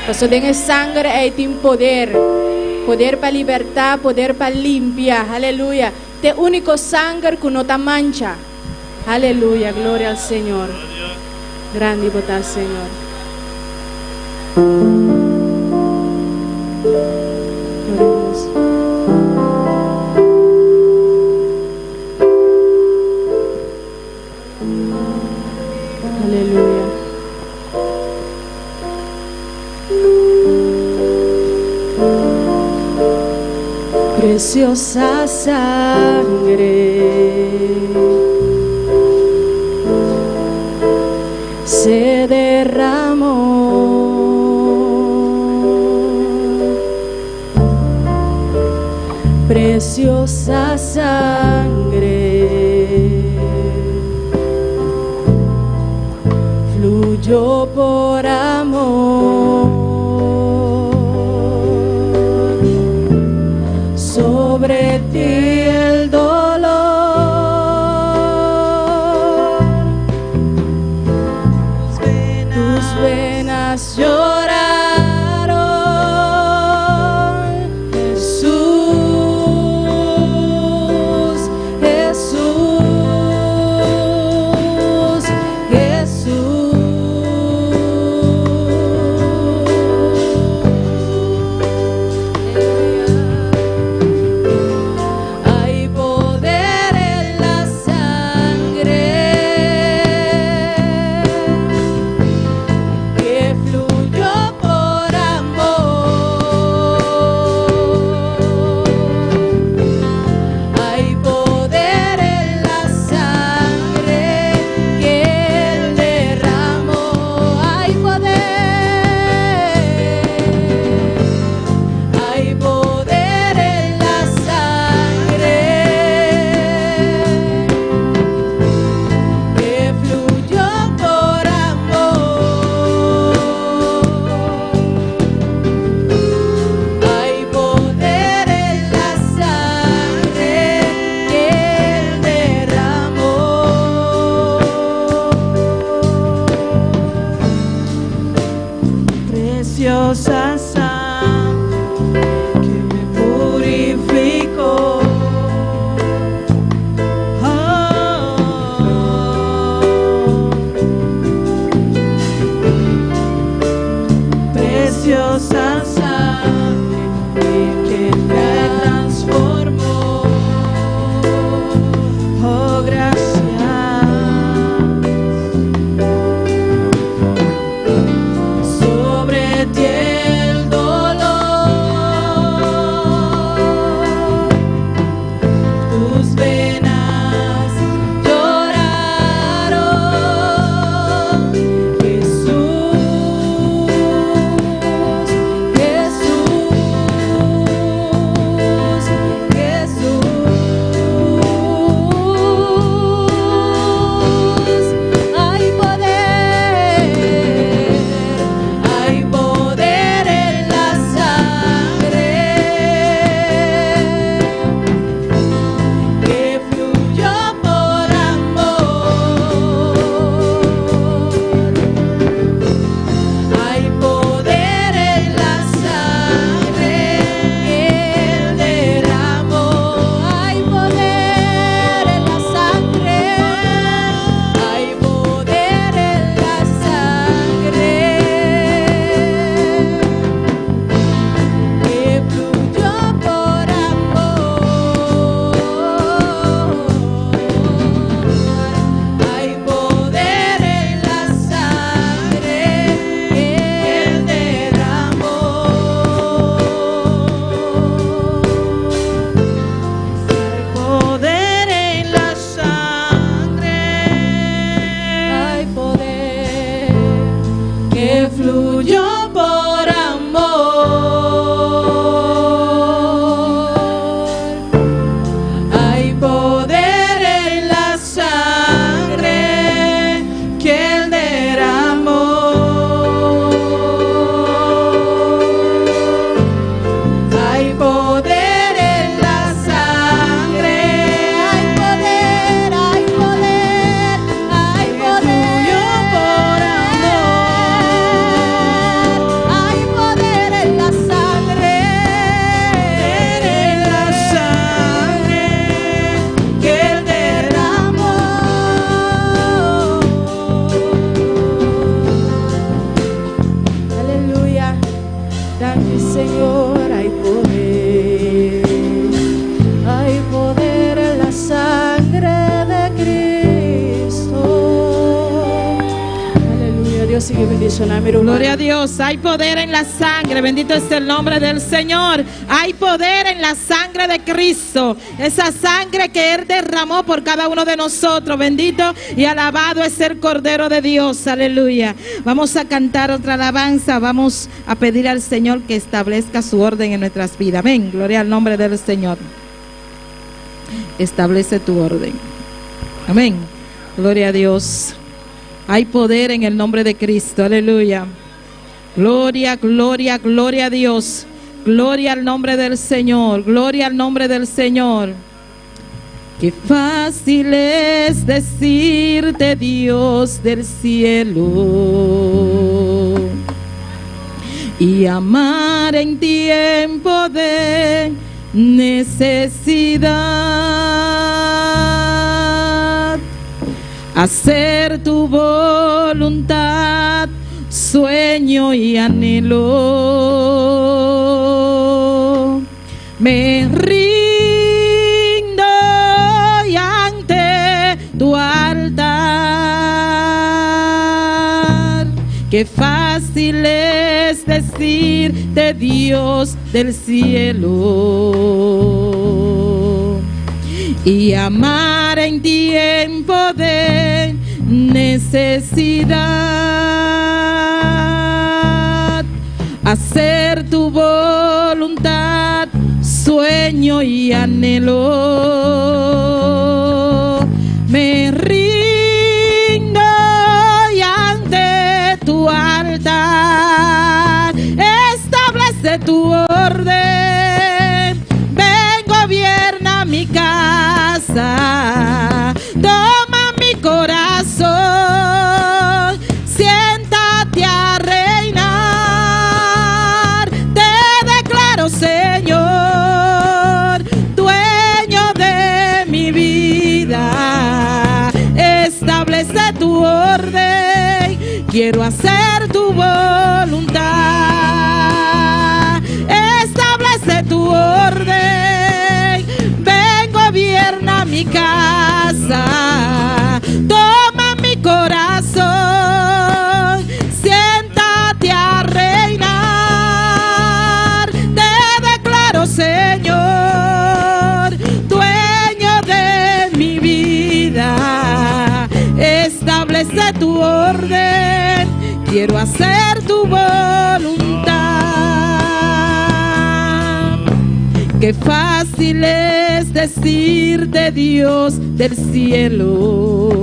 Pastor, en sangre hay poder. Poder para libertar, poder para limpiar. Aleluya. Te único sangre que no te mancha. Aleluya. Gloria al Señor. Grande y botar, Señor. Aleluya. Preciosa sangre se derramó. Preciosa sangre fluyó por amor sobre ti el dolor. Tus venas lloraron. Jesús, Jesús, Jesús. Sigue bendicionando, hermano. Gloria a Dios, hay poder en la sangre, bendito es el nombre del Señor. Hay poder en la sangre de Cristo, esa sangre que Él derramó por cada uno de nosotros. Bendito y alabado es el Cordero de Dios, aleluya. Vamos a cantar otra alabanza, vamos a pedir al Señor que establezca su orden en nuestras vidas. Amén, gloria al nombre del Señor. Establece tu orden. Amén, gloria a Dios. Hay poder en el nombre de Cristo, aleluya. Gloria, gloria, gloria a Dios. Gloria al nombre del Señor, gloria al nombre del Señor. Qué fácil es decirte, Dios del cielo, y amar en tiempo de necesidad. Hacer tu voluntad, sueño y anhelo. Me rindo y ante tu altar. Qué fácil es decirte, Dios del cielo, y amar en tiempo de necesidad. Hacer tu voluntad, sueño y anhelo. Me rindo y ante tu altar. Establece tu orden. Ven, gobierna mi casa. Toma mi corazón. Siéntate a reinar. Te declaro, Señor, dueño de mi vida. Establece tu orden. Quiero hacer tu voluntad. Establece tu orden. Ven, gobierna mi casa. Toma mi corazón. Siéntate a reinar. Te declaro, Señor, dueño de mi vida. Establece tu orden. Quiero hacer tu voluntad. Qué fácil es decirte, Dios del cielo,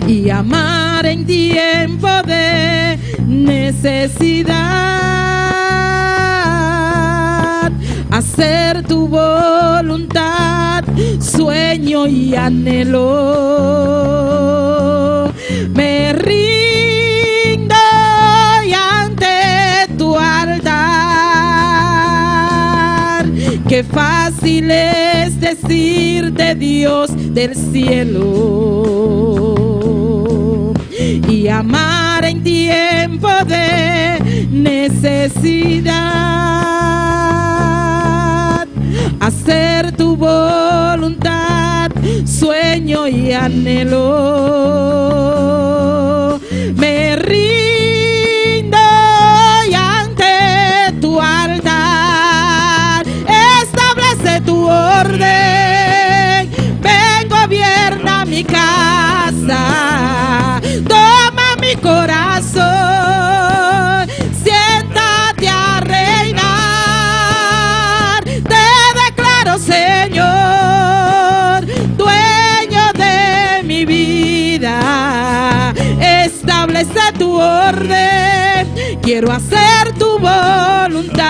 y amar en tiempo de necesidad. Hacer tu voluntad, sueño y anhelo. Me rindo y ante tu altar. Qué fácil es decirte, Dios del cielo, y amar en tiempo de necesidad. Hacer tu voluntad, sueño y anhelo. Me rindo y ante tu altar. Establece tu orden. Ven, gobierna mi casa. Toma mi corazón. Siéntate a reinar. Te declaro, Señor, dueño de mi vida. Establece tu orden. Quiero hacer tu voluntad.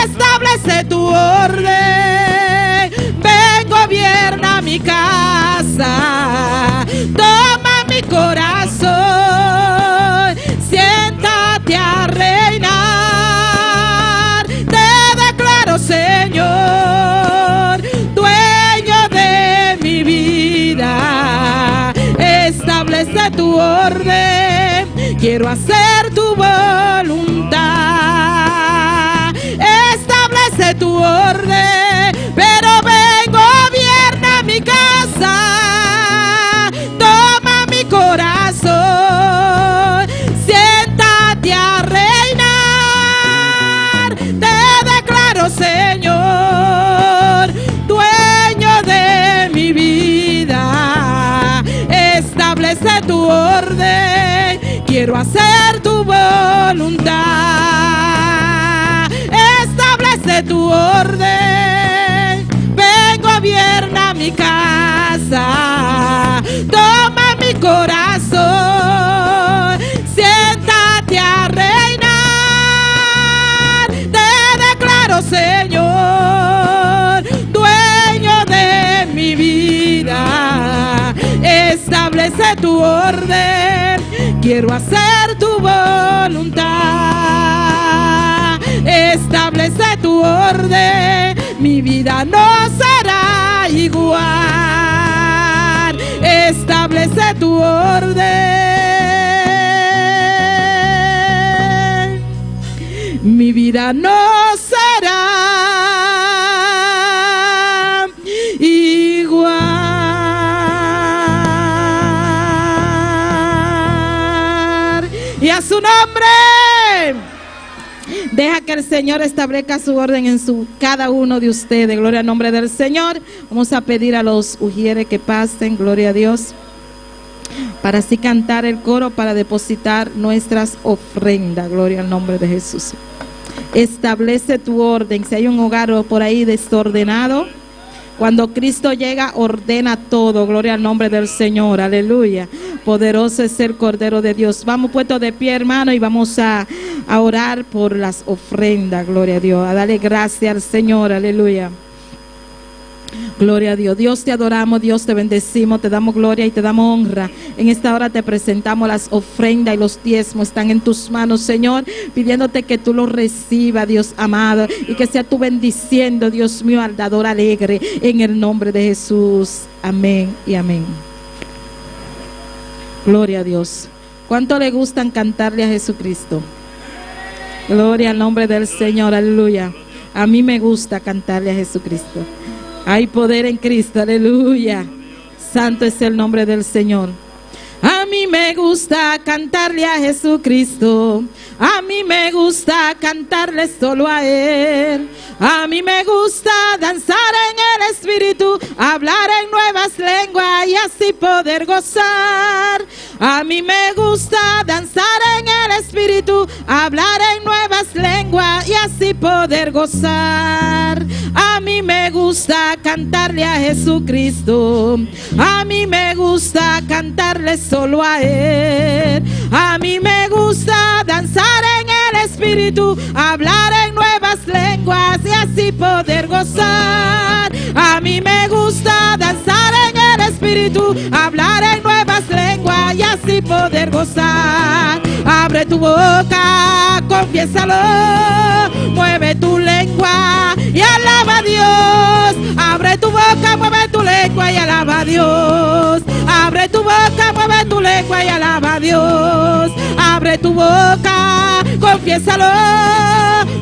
Establece tu orden. Ven, gobierna mi casa. Toma mi corazón. Siéntate a reinar. Te declaro, Señor, dueño de mi vida. Establece tu orden. Quiero hacer tu voluntad. Establece tu orden. Pero ven, gobierna mi casa. Toma quiero hacer tu voluntad. Establece tu orden, ven, gobierna mi casa, toma mi corazón, siéntate a reinar. Te declaro, Señor, dueño de mi vida. Establece tu orden, quiero hacer tu voluntad. Establece tu orden, mi vida no será igual. Establece tu orden, mi vida no será igual. Y a su nombre. Deja que el Señor establezca su orden en cada uno de ustedes. Gloria al nombre del Señor. Vamos a pedir a los ujieres que pasen, gloria a Dios, para así cantar el coro, para depositar nuestras ofrendas. Gloria al nombre de Jesús. Establece tu orden. Si hay un hogar por ahí desordenado, cuando Cristo llega, ordena todo. Gloria al nombre del Señor. Aleluya. Poderoso es el Cordero de Dios. Vamos puestos de pie, hermano, y vamos a orar por las ofrendas. Gloria a Dios. A darle gracias al Señor. Aleluya. Gloria a Dios. Dios, te adoramos, Dios, te bendecimos, te damos gloria y te damos honra. En esta hora te presentamos las ofrendas y los diezmos. Están en tus manos, Señor, pidiéndote que tú los recibas, Dios amado, y que sea tú bendiciendo, Dios mío, al dador alegre, en el nombre de Jesús. Amén y amén. Gloria a Dios. ¿Cuánto le gustan cantarle a Jesucristo? Gloria al nombre del Señor. Aleluya. A mí me gusta cantarle a Jesucristo. Hay poder en Cristo, aleluya. Santo es el nombre del Señor. A mí me gusta cantarle a Jesucristo. A mí me gusta cantarle solo a Él. A mí me gusta danzar en el Espíritu, hablar en nuevas lenguas y así poder gozar. A mí me gusta danzar en el Espíritu, hablar en nuevas lenguas y así poder gozar. A mí me gusta cantarle a Jesucristo. A mí me gusta cantarle solo a Él. A mí me gusta danzar en el Espíritu, hablar en nuevas lenguas y así poder gozar. A mí me gusta danzar en el Espíritu, hablar en nuevas lenguas y así poder gozar. Abre tu boca, confiésalo, mueve tu lengua y alaba a Dios. Abre tu boca, mueve tu lengua y alaba a Dios. Abre tu boca, mueve tu lengua y alaba a Dios. Abre tu boca, confiésalo,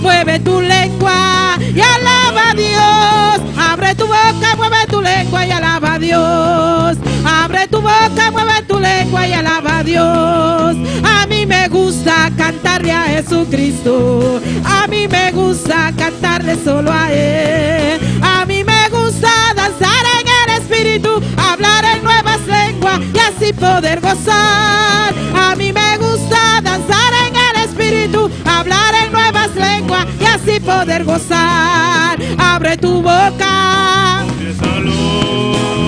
mueve tu lengua y alaba a Dios. Abre tu boca, mueve tu lengua y alaba a Dios. Abre tu boca, mueve tu lengua y alaba a Dios. A mí me gusta cantarle a Jesucristo. A mí me gusta cantarle solo a Él. A mí me gusta danzar en el Espíritu, hablar en nuevas lenguas y así poder gozar. A mí me gusta danzar en el Espíritu, hablar en nuevas lenguas y así poder gozar. Abre tu boca,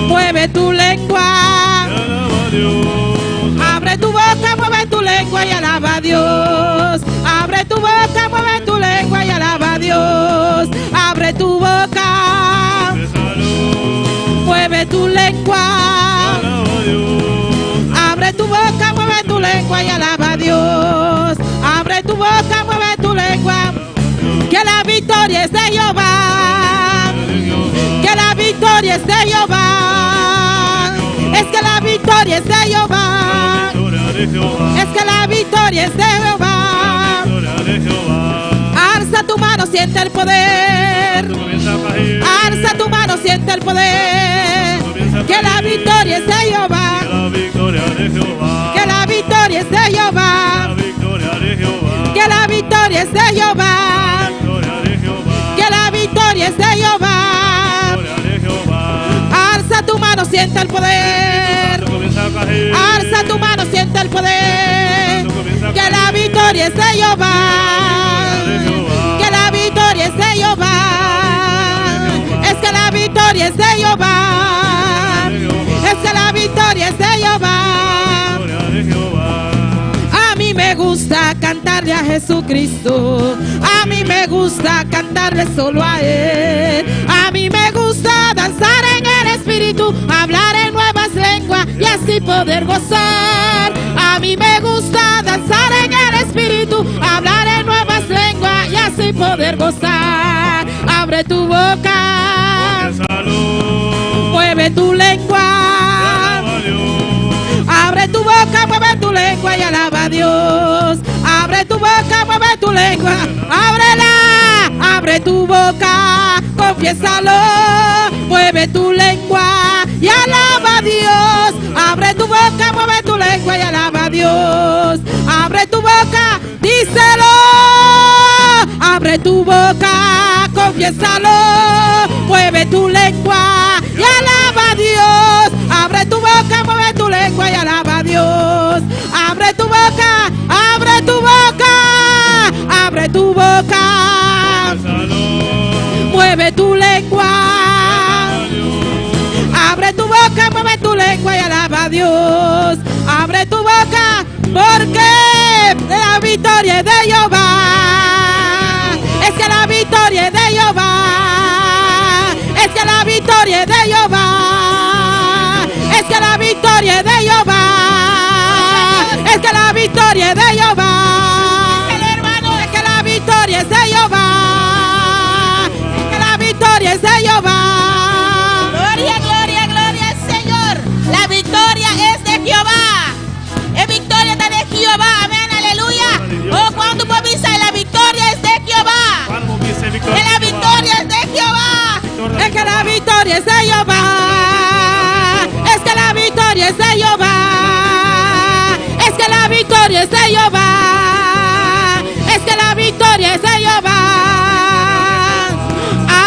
mueve tu lengua. Abre tu boca, mueve tu lengua y alaba a Dios. Abre tu boca, mueve tu lengua y alaba a Dios. Abre tu boca, mueve tu lengua. Abre tu boca, mueve tu lengua y alaba a Dios. Abre tu boca, mueve tu lengua. Que la victoria es de Jehová. Que la victoria es de Jehová. Es que la victoria es de Jehová. Es que la victoria es de Jehová. Alza tu mano, siente el poder. Alza tu mano, siente el poder. Que la victoria es de Jehová. Que la victoria es de Jehová. Que la victoria es de Jehová. Que la victoria es de Jehová. Alza tu mano, siente el poder. Alza tu mano, siente el poder. victoria es de Jehová. Que la victoria es de Jehová. Es que la victoria es de Jehová. Es que la victoria es de Jehová. A mí me gusta cantarle a Jesucristo. A mí me gusta cantarle solo a Él. A mí me gusta danzar en el Espíritu, hablar en nuevas lenguas y así poder gozar. A mí me gusta danzar en el Espíritu, hablar en nuevas lenguas y así poder gozar. Abre tu boca, mueve tu lengua. Abre tu boca, mueve tu lengua y alaba a Dios. Abre tu boca, mueve tu lengua. Ábrela, abre tu boca, confiésalo. Mueve tu lengua y alaba a Dios. Abre tu boca, mueve tu lengua y alaba a Dios. Abre tu boca, díselo. Abre tu boca, confiésalo. Mueve tu lengua y alaba a Dios. Abre tu boca, mueve tu lengua y alaba a Dios. Abre tu boca, abre tu boca, abre tu boca. Mueve tu lengua. Abre tu boca, mueve tu lengua y alaba a Dios. Abre tu boca, porque la victoria es de Jehová. Es que la victoria es de Jehová. Es que la victoria es de Jehová. Es que la victoria es de Jehová. Es que la victoria es de Jehová. Es que la victoria es de Jehová. Es que la victoria es de Jehová. Gloria, gloria, gloria al Señor. La victoria es de Jehová. Es victoria de Jehová. Amén, aleluya. Oh, cuando dice la victoria es de Jehová. Que la victoria es de Jehová. Es que la victoria es de Jehová. Es que la victoria es de Jehová. Es que la victoria es de Jehová. Es que la victoria es de Jehová.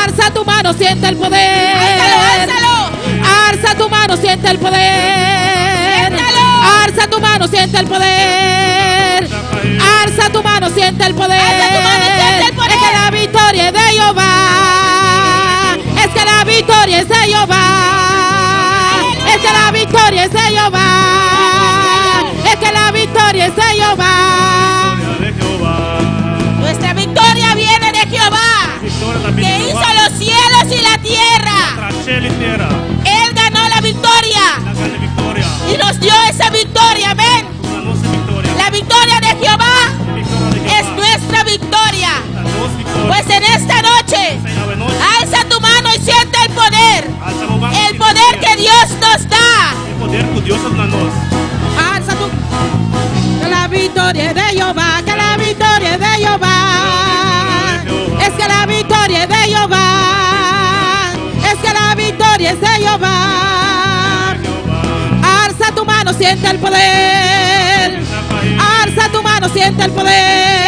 Alza tu mano, siente el poder. Álzalo. Alza tu mano, siente el poder. Alza tu mano, siente el poder. Alza tu mano, siente el poder. Es que la victoria es de Jehová. Es que la victoria es de Jehová. Es que la victoria es de Jehová. Es que la victoria es de Jehová. Nuestra victoria viene de Jehová, que hizo los cielos y la tierra. Él ganó la victoria y nos dio esa victoria, amén. La victoria de Jehová es nuestra victoria. Pues en esta noche, alza tu mano y siente el poder que Dios nos da. Alza tu. Que la victoria es de Jehová. Que la victoria es de Jehová. Es que la victoria es de Jehová. Es que la victoria es de Jehová. Alza tu mano, siente el poder. Alza tu mano, siente el poder.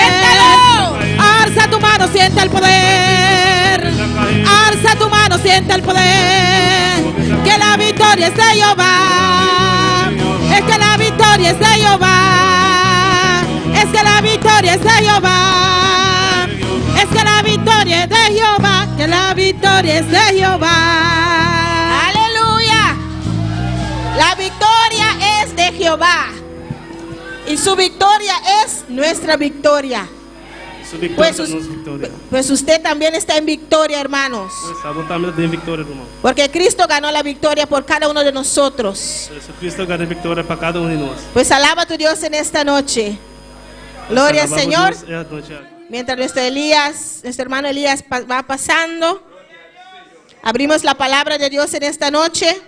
Alza tu mano, siente el poder. Alza tu mano, siente el poder. Que la victoria es de Jehová. Es que la victoria es de Jehová. Es que la victoria es de Jehová. Es que la victoria es de Jehová. Que la victoria es de Jehová. Aleluya. La victoria es de Jehová. Y su victoria es nuestra victoria. Pues usted también está en victoria, hermanos. Porque Cristo ganó la victoria por cada uno de nosotros. Pues alaba a tu Dios en esta noche. Gloria al Señor. Mientras nuestro hermano Elías va pasando, abrimos la palabra de Dios en esta noche.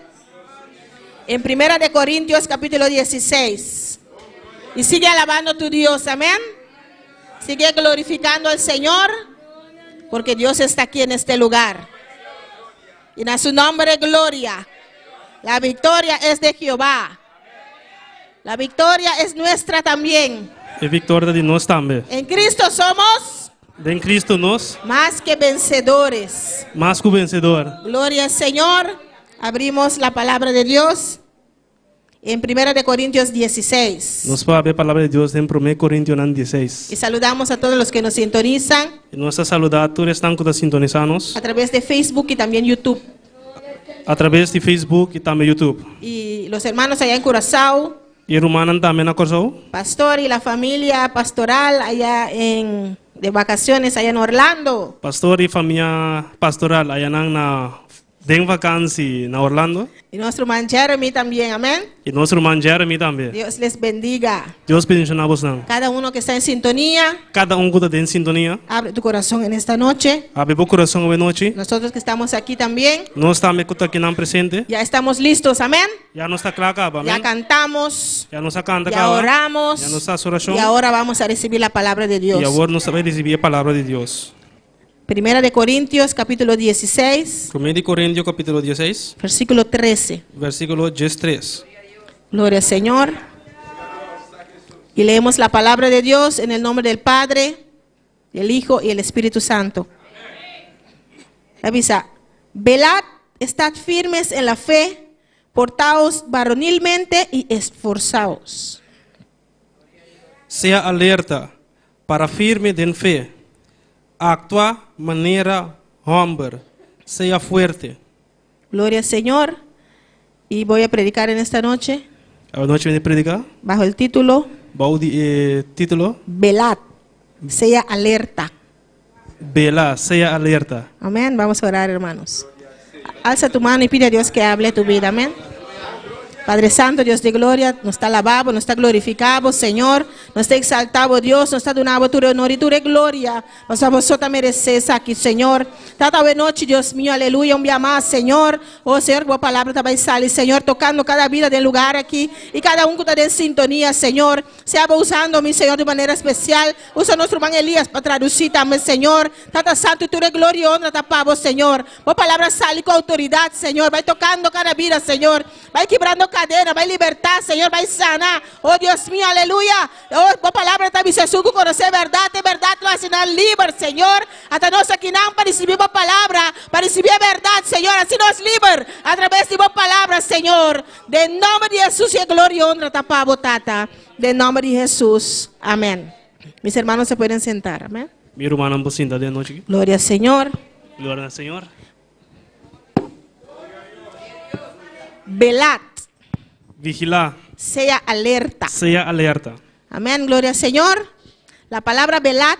En 1 de Corintios capítulo 16. Y sigue alabando a tu Dios, amén. Sigue glorificando al Señor, porque Dios está aquí en este lugar. Y a su nombre gloria. La victoria es de Jehová. La victoria es nuestra también. En Cristo somos más que vencedores. Gloria al Señor. Abrimos la palabra de Dios en 1 de Corintios 16. Nós vamos ver a palavra de Deus em 1 Coríntios 16. Y saludamos a todos los que nos sintonizan E nós saludar todos os que estão sintonizados a través de Facebook y también YouTube. através de Facebook e também YouTube. Y los hermanos allá en Curazao, E Romana também na Corsão. pastor y la familia pastoral allá de vacaciones allá en Orlando. Pastor e família pastoral aí na den vacância na Orlando. Y nuestro hermano Jeremy también, amén. E nosso irmão Jeremy também. Dios les bendiga. Deus bendiga vocês. Cada uno que está en sintonía, Cada que está em sintonia. abre tu corazón en esta noche. Abre o coração hoje noite. Nosotros que estamos aquí también, Nós estamos aqui na presente. ya estamos listos, amén. Já não está claro, Ya amém. cantamos, Já não está canta, ya oramos, Já não está oração. y ahora vamos a recibir la palabra de Dios. E agora nós vamos receber a palavra de Deus. Primera de Corintios, capítulo 16, 1 Coríntios capítulo 16, versículo 13. versículo 13. Gloria al Señor. Y leemos la palabra de Dios en el nombre del Padre, del Hijo y el Espíritu Santo. Avisa, velad, estad firmes en la fe, portaos varonilmente y esforzaos. Sea alerta, para firme en fe. Actúa manera hombre, sea fuerte. Gloria al Señor. Y voy a predicar en esta noche A noite vem predicar. bajo el título, O título, velad, sea alerta. vela, sea alerta. Amén. Vamos a orar, hermanos. Alza tu mano y pide a Dios que hable a tu vida. Amén. Padre Santo, Dios de gloria, nos está alabado, nos está glorificado, Señor, nos está exaltado, Dios, nos está donado tu honor y tu gloria. Nos a vosotros mereces aquí, Señor. Tata de noche, Dios mío, aleluya, un día más, Señor. Oh, Señor, tu palabra también sale, Señor, tocando cada vida del lugar aquí y cada uno que está en sintonía, Señor. Sea usando, mi Señor, de manera especial. Usa nuestro hermano Elías para traducir también, Señor. Tata Santo, y tu gloria y honra, tapamos, Señor. Tu palabra sale con autoridad, Señor. Va tocando cada vida, Señor. Va quebrando cadena, va a libertar, Señor, va a sanar. Oh Dios mío, aleluya. Oh, tu palabra también se suco conocer verdad, de verdad lo hace libre, Señor. Hasta nos aquí no para recibir tu palabra, para recibir verdad, Señor. Así nos libre a través de tu palabra, Señor. De nombre de Jesús y gloria y honra tapabo, tata. De nombre de Jesús. Amén. Mis hermanos se pueden sentar. Amén. Mi hermano não sinta de noite. Gloria al Señor. Glória ao Senhor. Velad. Vigilar, Sea alerta. sea alerta. Amén, gloria al Señor. La palabra velad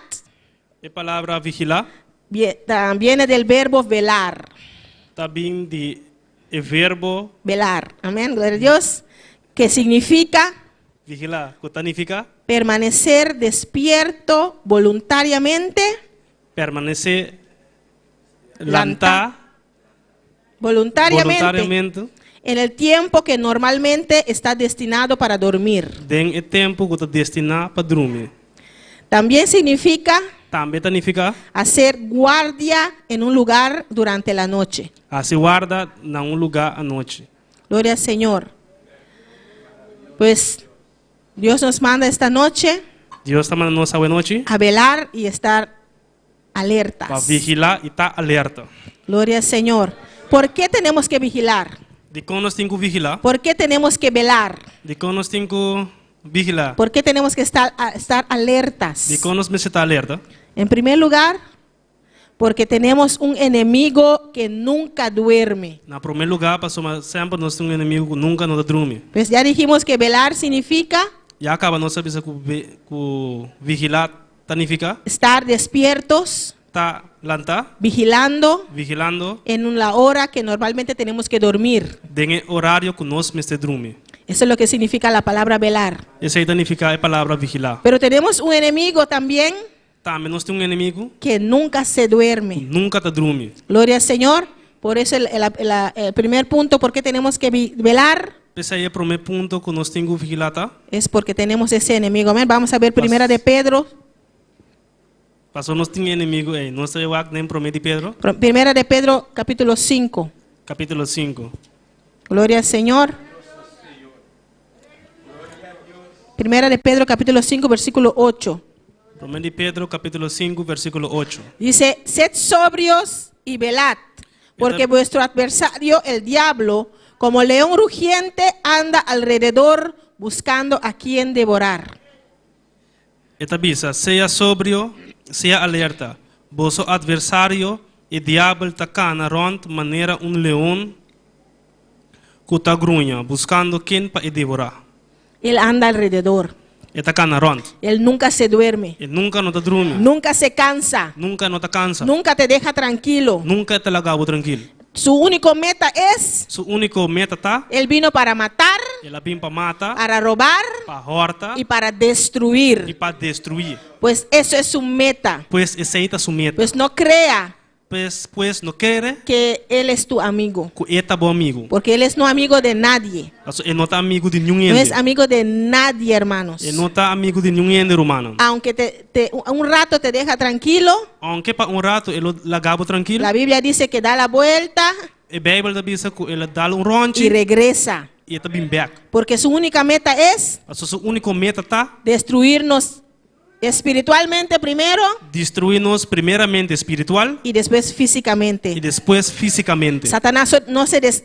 A palavra vigilar viene del verbo velar. também de verbo Velar. Amén, gloria a Dios. Que significa vigilar, que significa permanecer despierto voluntariamente. permanecer Lanta. lantar Voluntariamente. En el tiempo que normalmente está destinado para dormir. tem o tempo que está destinado para dormir. También significa Também significa hacer guardia en un lugar durante la noche. se guarda em lugar à noite. Gloria al Señor. Pues Dios nos manda esta noche Deus está mandando nós à noite a velar y estar para alertas. vigilar e estar alerta. Gloria al Señor. ¿Por qué tenemos que vigilar? De como nós temos que vigilar, ¿Por qué tenemos que velar? de como nós temos que vigilar, ¿Por qué tenemos que estar alertas? de como nós precisamos estar alerta. En primer lugar, porque tenemos un enemigo que nunca duerme. Na primeiro lugar, passamos sempre nós temos inimigo que nunca nos dorme. Pues ya dijimos que velar significa E acaba nós sabemos que vigilar significa estar despiertos, estar lantar, vigilando vigilando, en la hora que normalmente tenemos que dormir. tem horário que nós precisamos dormir. Eso es lo que significa la palabra velar. Essa aí significa a palavra vigilar. Pero tenemos un enemigo también Também nós temos inimigo que nunca se que duerme. nunca está dorme. Gloria al Señor. Por eso el primer punto, ¿por qué tenemos que velar? Esse aí é o primeiro ponto que nós temos que vigilar, tá? Es porque tenemos ese enemigo. Amén. Vamos a ver primera de Pedro. Passou nós temos inimigo aí. Nós temos nem prometo de Pedro, Primera de Pedro, capítulo 5. capítulo 5. Gloria al Señor. Primera de Pedro, capítulo 5, versículo 8. Primeiro de Pedro, capítulo 5, versículo 8. Dice, sed sobrios y velad, porque vuestro adversario, el diablo, Como león rugiente anda alrededor buscando a quien devorar. Esta bisa, sea sobrio, sea alerta. Vosso adversário, o diabo está cana rond maneira leão que está grunha, buscando quem para devorar. Él anda alrededor. Está cana rond. Él nunca se duerme. E nunca não está dormindo. Nunca se cansa. Nunca não está cansa. Nunca te deja tranquilo. Nunca te largado tranquilo. Su único meta es, Su único meta tá, Él vino para matar, ela vem para matar, para robar para horta y para e destruir. para destruir. Pues eso es su meta. Pues essa é su meta. Pues no crea Pues não quer que Él es tu amigo. que é bom amigo. Porque Él es no amigo de nadie. Ele não está amigo de ninguém. No es amigo de nadie, hermanos. Ele não está amigo de ninguém humano. Aunque un rato te deja tranquilo, Aunque para rato ele largava tranquilo. la Biblia dice que da la vuelta A Bíblia diz que ele dá ronde y regresa. e está bem back. Porque su única meta es Su único meta tá destruirnos espiritualmente primero destruir-nos primeiramente espiritual y después e físicamente. depois fisicamente. Satanás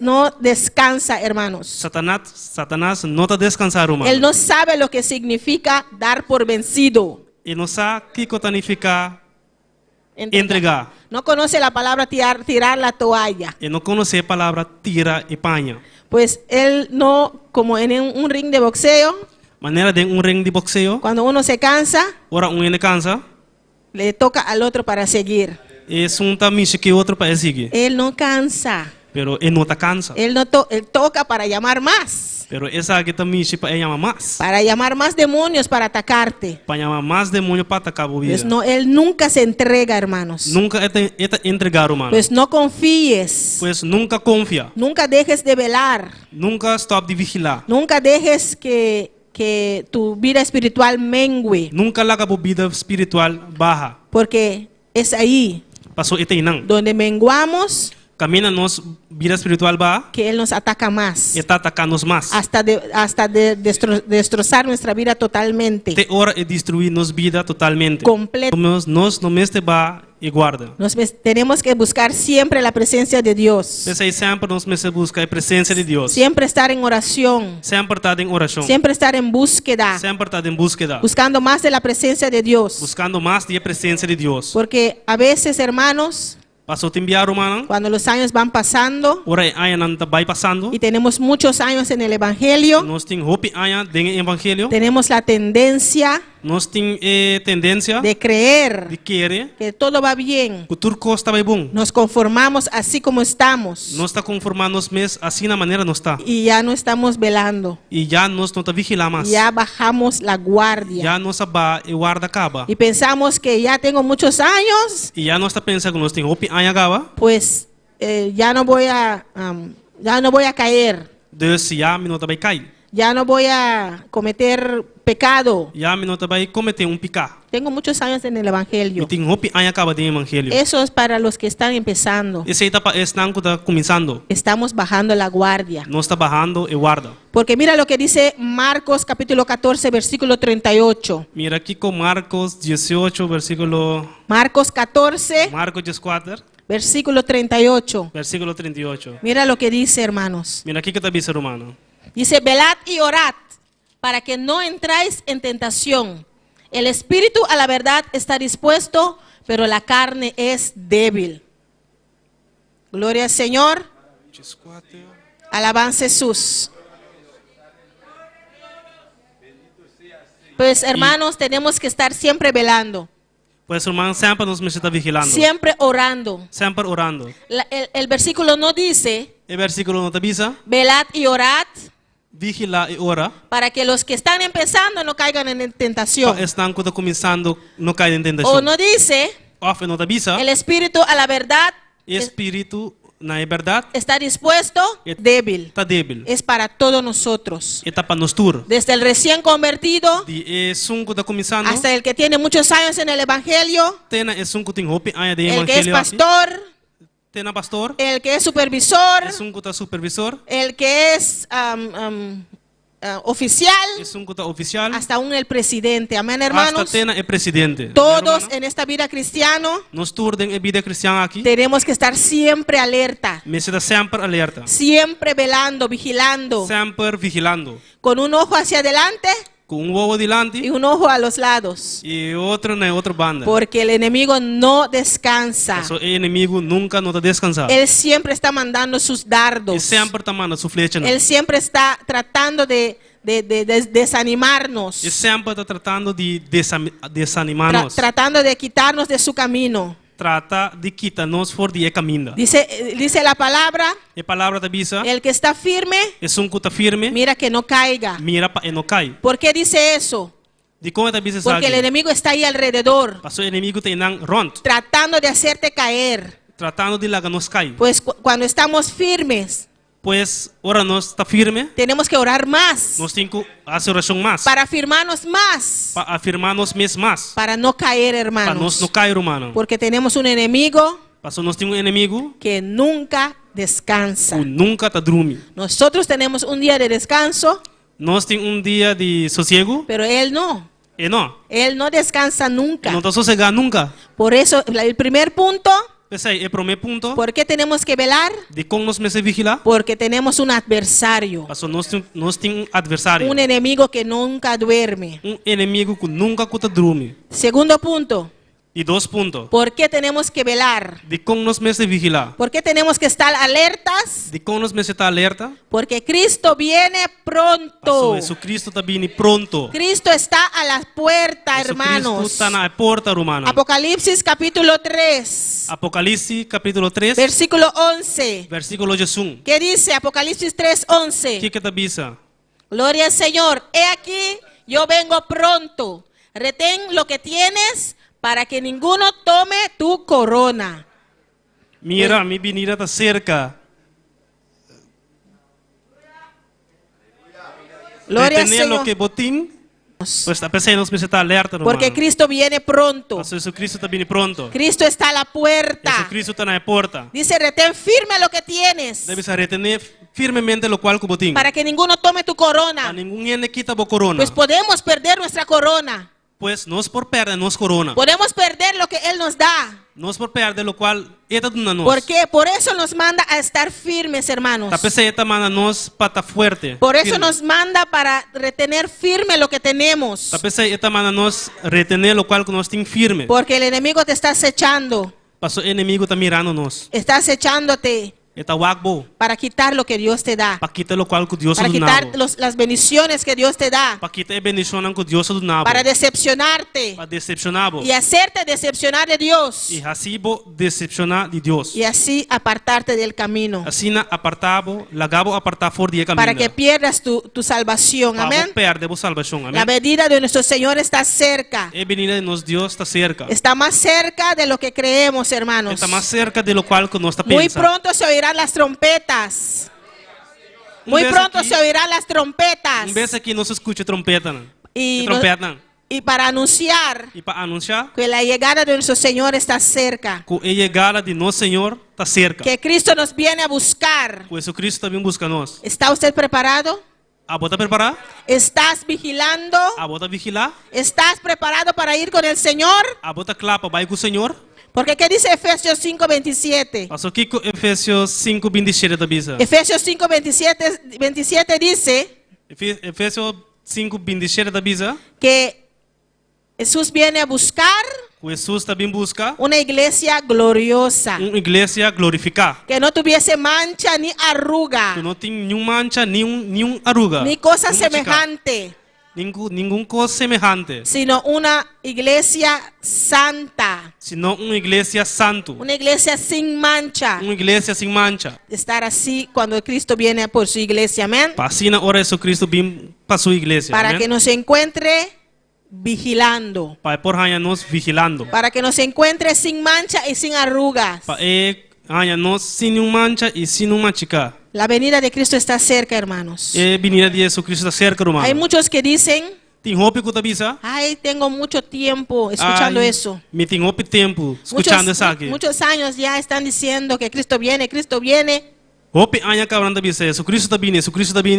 no descansa, hermanos. Satanás não está descansando, humano. Él no sabe lo que significa dar por vencido. Ele não sabe o que significa entregar. No conoce la palabra tirar la toalla. Ele não conhece a palavra tira e panha. Pues él no, como en un ring de boxeo, Maneira de ring de boxeo, cuando uno se cansa, ora ele cansa, le toca al otro para seguir. e tá mexendo que outro para seguir. Él no cansa. Pero ele não está cansa. Él toca para llamar más. Pero essa aqui tá mexendo para chamar mais. Para llamar más demonios para atacarte. Para chamar mais demônio para atacar a vida. Pues no, él nunca se entrega, hermanos. Nunca é entregar, humano. Pues no confíes. Pues nunca confia. Nunca dejes de velar. Nunca stop de vigilar. Nunca dejes que tu vida espiritual mengue. Nunca larga a vida espiritual baja. Porque es ahí Passou eteinang. donde menguamos Camina nos vida espiritual baja. que Él nos ataca más. Está atacando más. Hasta destrozar nuestra vida totalmente. Te hora é destruir nos vida totalmente. Completo. Nos no mestre ba e guarda. Tenemos que buscar siempre la presencia de Dios. Pensei sempre nos mestre busca a presença de Deus. Siempre estar en oración. Sempre estar em oração. Siempre estar en búsqueda. Sempre estar em búsqueda. Buscando más de la presencia de Dios. Buscando mais de presença de Deus. Porque a veces, hermanos, Passou te enviar, humano. cuando los años van pasando Ora aia não vai passando. y tenemos muchos años en el Evangelio, Nós tem hope aia den evangelho. tenemos la tendencia Nós tem tendência de creer de querer que todo va bien. que tudo costa vai bom. Nos conformamos así como estamos Nós está conformando nos mes assim na maneira nós está. y ya no estamos velando. E já nós não está vigilar mais. Ya bajamos la guardia Já nós aba e guarda acaba. y pensamos que ya tengo muchos años, E já nós está pensando que nós tem hope aia acaba. pues ya no voy a caer, Deus já me não vai cair. ya no voy a cometer pecado. Já me não vai cometer picar. Tengo muchos años en el E Evangelio. tem hope aia acaba de evangelho. Eso es para los que están empezando. Esse aí está começando. Estamos bajando la guardia. Nós está barrando e guarda. Porque mira lo que dice Marcos capítulo 14 versículo 38. Mira aqui com Marcos 18 versículo Marcos 14 Marcos 14 versículo 38. versículo 38. Mira lo que dice, hermanos. Mira aqui que está dizendo, humano. Dice, velad y orad para que no entráis en tentación. El espíritu a la verdad está dispuesto, pero la carne es débil. Gloria al Señor. Alabanza Jesús. Pues hermanos, tenemos que estar siempre velando, Pues hermano, sempre nos está vigilando. siempre orando. Sempre orando. El versículo no dice, El versículo no te avisa. velad y orad Vigila e ora. para que los que están empezando no caigan en tentación. Estão quando começando não cair em O tentação. no dice, Of não te avisa. el espíritu a la verdad Espírito na verdade está dispuesto, débil. está débil. Es para todos nosotros. Está para nós tur. Desde el recién convertido De sunco está começando. hasta el que tiene muchos años en el Evangelio, Tena sunco tem hope aia de el que es evangelho. pastor, Tena pastor. el que es supervisor, Sunco está supervisor. el que es oficial, Es un culto oficial. hasta aún el presidente. Amén, hermanos. Hasta tena el presidente. Todos Hermano, en esta vida cristiana nós todos em vida cristã aqui. tenemos que estar siempre alerta, Me está sempre alerta. siempre velando, vigilando, Sempre vigilando. con un ojo hacia adelante Com um ovo delante y un ojo a los lados, e outro na outra banda. porque el enemigo no descansa. O inimigo nunca não está descansando. Él siempre está mandando sus Ele dardos. sempre está mandando sua flecha. Él siempre está tratando de desanimarnos, Ele sempre está tratando de desanimar-nos. tratando de quitarnos de su camino. Trata de quitar-nos fora de caminho. Dice la palabra, A palavra da Bisa el que está firme, é um culto firme. mira que no caiga. Mira para não cai. ¿Por qué dice eso? De como da Bisa Porque el sabe. enemigo está ahí alrededor, Passou o inimigo tem nang rond. tratando de hacerte caer. Tratando de lagar nos cai. Pues cuando estamos firmes, Pois ora nós está firme. tenemos que orar más, Nós temos que fazer oração mais. para afirmarnos más, Para afirmar-nos mesmo mais. para no caer, Para nós hermanos. não cair, humano. Porque tenemos un enemigo Passou nós temos inimigo que nunca descansa. que nunca está dormindo. Nosotros tenemos un día de descanso, Nós temos dia de sossego pero él no. e não. Él no descansa nunca. Não está sossegado nunca. Por eso, el primer punto, Pensei, é o primeiro ponto ¿por qué tenemos que velar? de como nós me vigilar. Porque tenemos un adversario, Passou nós temos adversário. un enemigo que nunca duerme. Inimigo que nunca dorme. Segundo punto, E 2 pontos. ¿por qué tenemos que velar? De como nós me vigilar. ¿Por qué tenemos que estar alertas? De como nós me está alerta. Porque Cristo viene pronto. Passou Jesucristo está vindo pronto. Cristo está a la puerta, Jesucristo hermanos. está na porta, romana. Apocalipsis capítulo 3, Apocalipse capítulo 3, versículo 11. versículo 1. ¿Qué dice Apocalipsis 3, 11? Que está bisa? Gloria al Señor. He aquí, yo vengo pronto. Retén lo que tienes para que ninguno tome tu corona. Mira, mi venida está cerca. Gloria al Retener lo Señor. que botín. Pues está pensando, nos está alerta, Porque hermano. Cristo viene pronto. Pastor Jesucristo está vindo pronto. Cristo está a la puerta. Jesucristo está na porta. Dice, retén firme lo que tienes Debes retener firmemente lo cual que botín. para que ninguno tome tu A corona. ningún ene quita bo corona. Pues podemos perder nuestra corona. Pues nos por perder nos corona. Podemos perder lo que Él nos da. Nos por perder lo cual eta duna nos. ¿Por qué? Por eso nos manda a estar firmes, hermanos. Ta pese eta mana nos pata fuerte. Por eso firme. nos manda para retener firme lo que tenemos. Ta pese eta mana nos retener lo cual que nos tin firme. Porque el enemigo te está acechando. Paso enemigo está mirando nos. Está acechándote Eta wakbo. para quitar lo que Dios te da. Pa quita lo cual que Dios Para do quitar nabo. las bendiciones que Dios te da. Pa quita e bendicionan que Dios do nabo. Para decepcionarte. Pa decepcionabo. Y hacerte decepcionar de Dios. E hasibo decepcionar de Dios. Y así apartarte del camino. Asina apartabo, lagabo apartar for de camino. Para que pierdas tu salvación. Amén. Perde bo salvación. La Amén. venida de nuestro Señor está cerca. E venida de nos Dios está cerca. Está más cerca de lo que creemos, hermanos. Está más cerca de lo cual que nos está Muy pensando. pronto se oirán las trompetas. Muy vez pronto aquí- se oirán las trompetas. Vez aqui não se escuta trompeta. Y, Trompeta. y para anunciar E para anunciar que la llegada de nuestro Señor está cerca. que a chegada de nosso Senhor está cerca. Que Cristo nos viene a buscar. Que Jesucristo também busca nós. ¿Está usted preparado? A bota preparar? ¿Estás vigilando? A bota vigilar? ¿Estás preparado para ir con el Señor? A bota clapa vai com o Senhor? Porque ¿qué dice Efesios 5:27? Passou aqui com Efésios 5:27 da Bisa. Efesios 5:27 dice Efésios 5:27 da Bisa. que Jesús viene a buscar Que Jesus também busca una iglesia gloriosa, uma igreja glorificada. que no tuviese mancha ni Que arruga, não tem nenhuma mancha, nenhum arruga. ni cosa nenhuma chica, semejante, nenhum coisa semejante. sino una iglesia santa, Senão uma igreja santo. una iglesia sin mancha. Uma igreja sem mancha. Estar así cuando Cristo viene por su iglesia, amén. Passina ora Jesucristo vem para sua igreja. Para amém? que nos encuentre vigilando, Para por hanha nos vigilando. para que nos encuentre sin mancha y sin arrugas. Para hanha nos sem nenhuma mancha e sem nenhuma chica. La venida de Cristo está cerca, hermanos. E venida de Jesucristo está cerca, Hay hermano. muchos que dicen, Tem roupa que tabisa? ay, tengo mucho tiempo escuchando eso. Me tem roupa tempo escuchando isso aqui. Muchos años ya están diciendo que Cristo viene, Cristo viene. Hopi anya ka branda bisa Yesu Kristo ta bini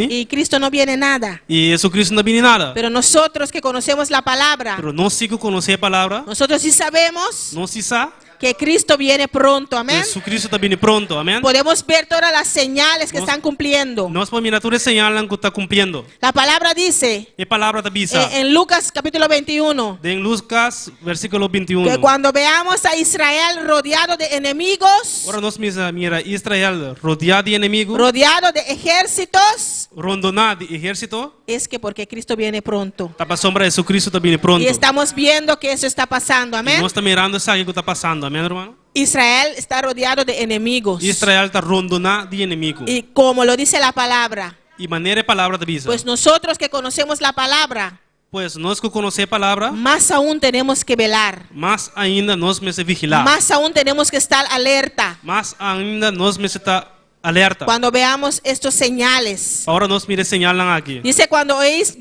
y Cristo no viene nada. e Yesu Kristo na bini nada. Pero nosotros que conocemos la palabra, Pero nós sigo conhecer a palavra, nosotros sí sabemos nós se sa que Cristo viene pronto, amén. Yesu Kristo ta bini pronto, amém. Podemos ver todas las señales que están cumpliendo. Nós podemos mirar todas as señalas que está cumprindo. La palabra dice E palavra ta bisa en Lucas capítulo 21 em Lucas versículo 21. que cuando veamos a Israel rodeado de enemigos, Ora nós mira Israel rodeado de inimigo, rodeado de ejércitos, rondonado de exército, es que porque Cristo viene pronto. tá para sombra Yesu Kristo ta bini pronto. Y estamos viendo que eso está pasando, E amén. nós está mirando isso que está passando, amém, irmão? Israel está rodeado de enemigos. Israel está rondonado de inimigo. Y como lo dice la palabra, E maneira a palavra ta bisa. pues nosotros que conocemos la palabra, Pois nós que conhecer a palavra, más aún tenemos que velar. mas ainda nós me se vigilar. Más aún tenemos que estar alerta Mas ainda nós me se tá alerta. cuando veamos estos señales. Ahora nós mire señalan aqui. Dice, cuando oís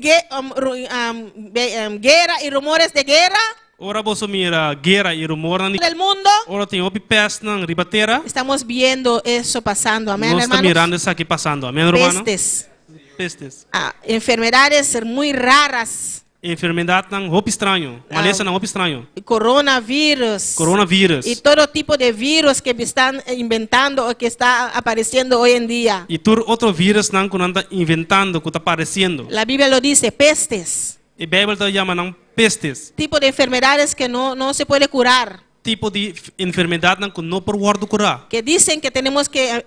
guerra y rumores de guerra Ora você mira guerra e rumor na del mundo, ora tem opi peste na ribateira. estamos viendo eso pasando, amén, Nós está mirando hermanos. isso aqui passando, amém, irmão? Pestes, Pestes. enfermedades muy raras, Enfermidade não roupa estranho. Maleza não roupa estranho. coronavirus, Coronavírus. y todo tipo de virus que están inventando o que está apareciendo hoy en día. E tur outro vírus não que anda inventando, que está aparecendo. La Biblia lo dice, pestes, E a Bíblia está chamando pestes. tipo de enfermedades que no se puede curar, Tipo de enfermidade não que não por guardo curar. que dicen que tenemos que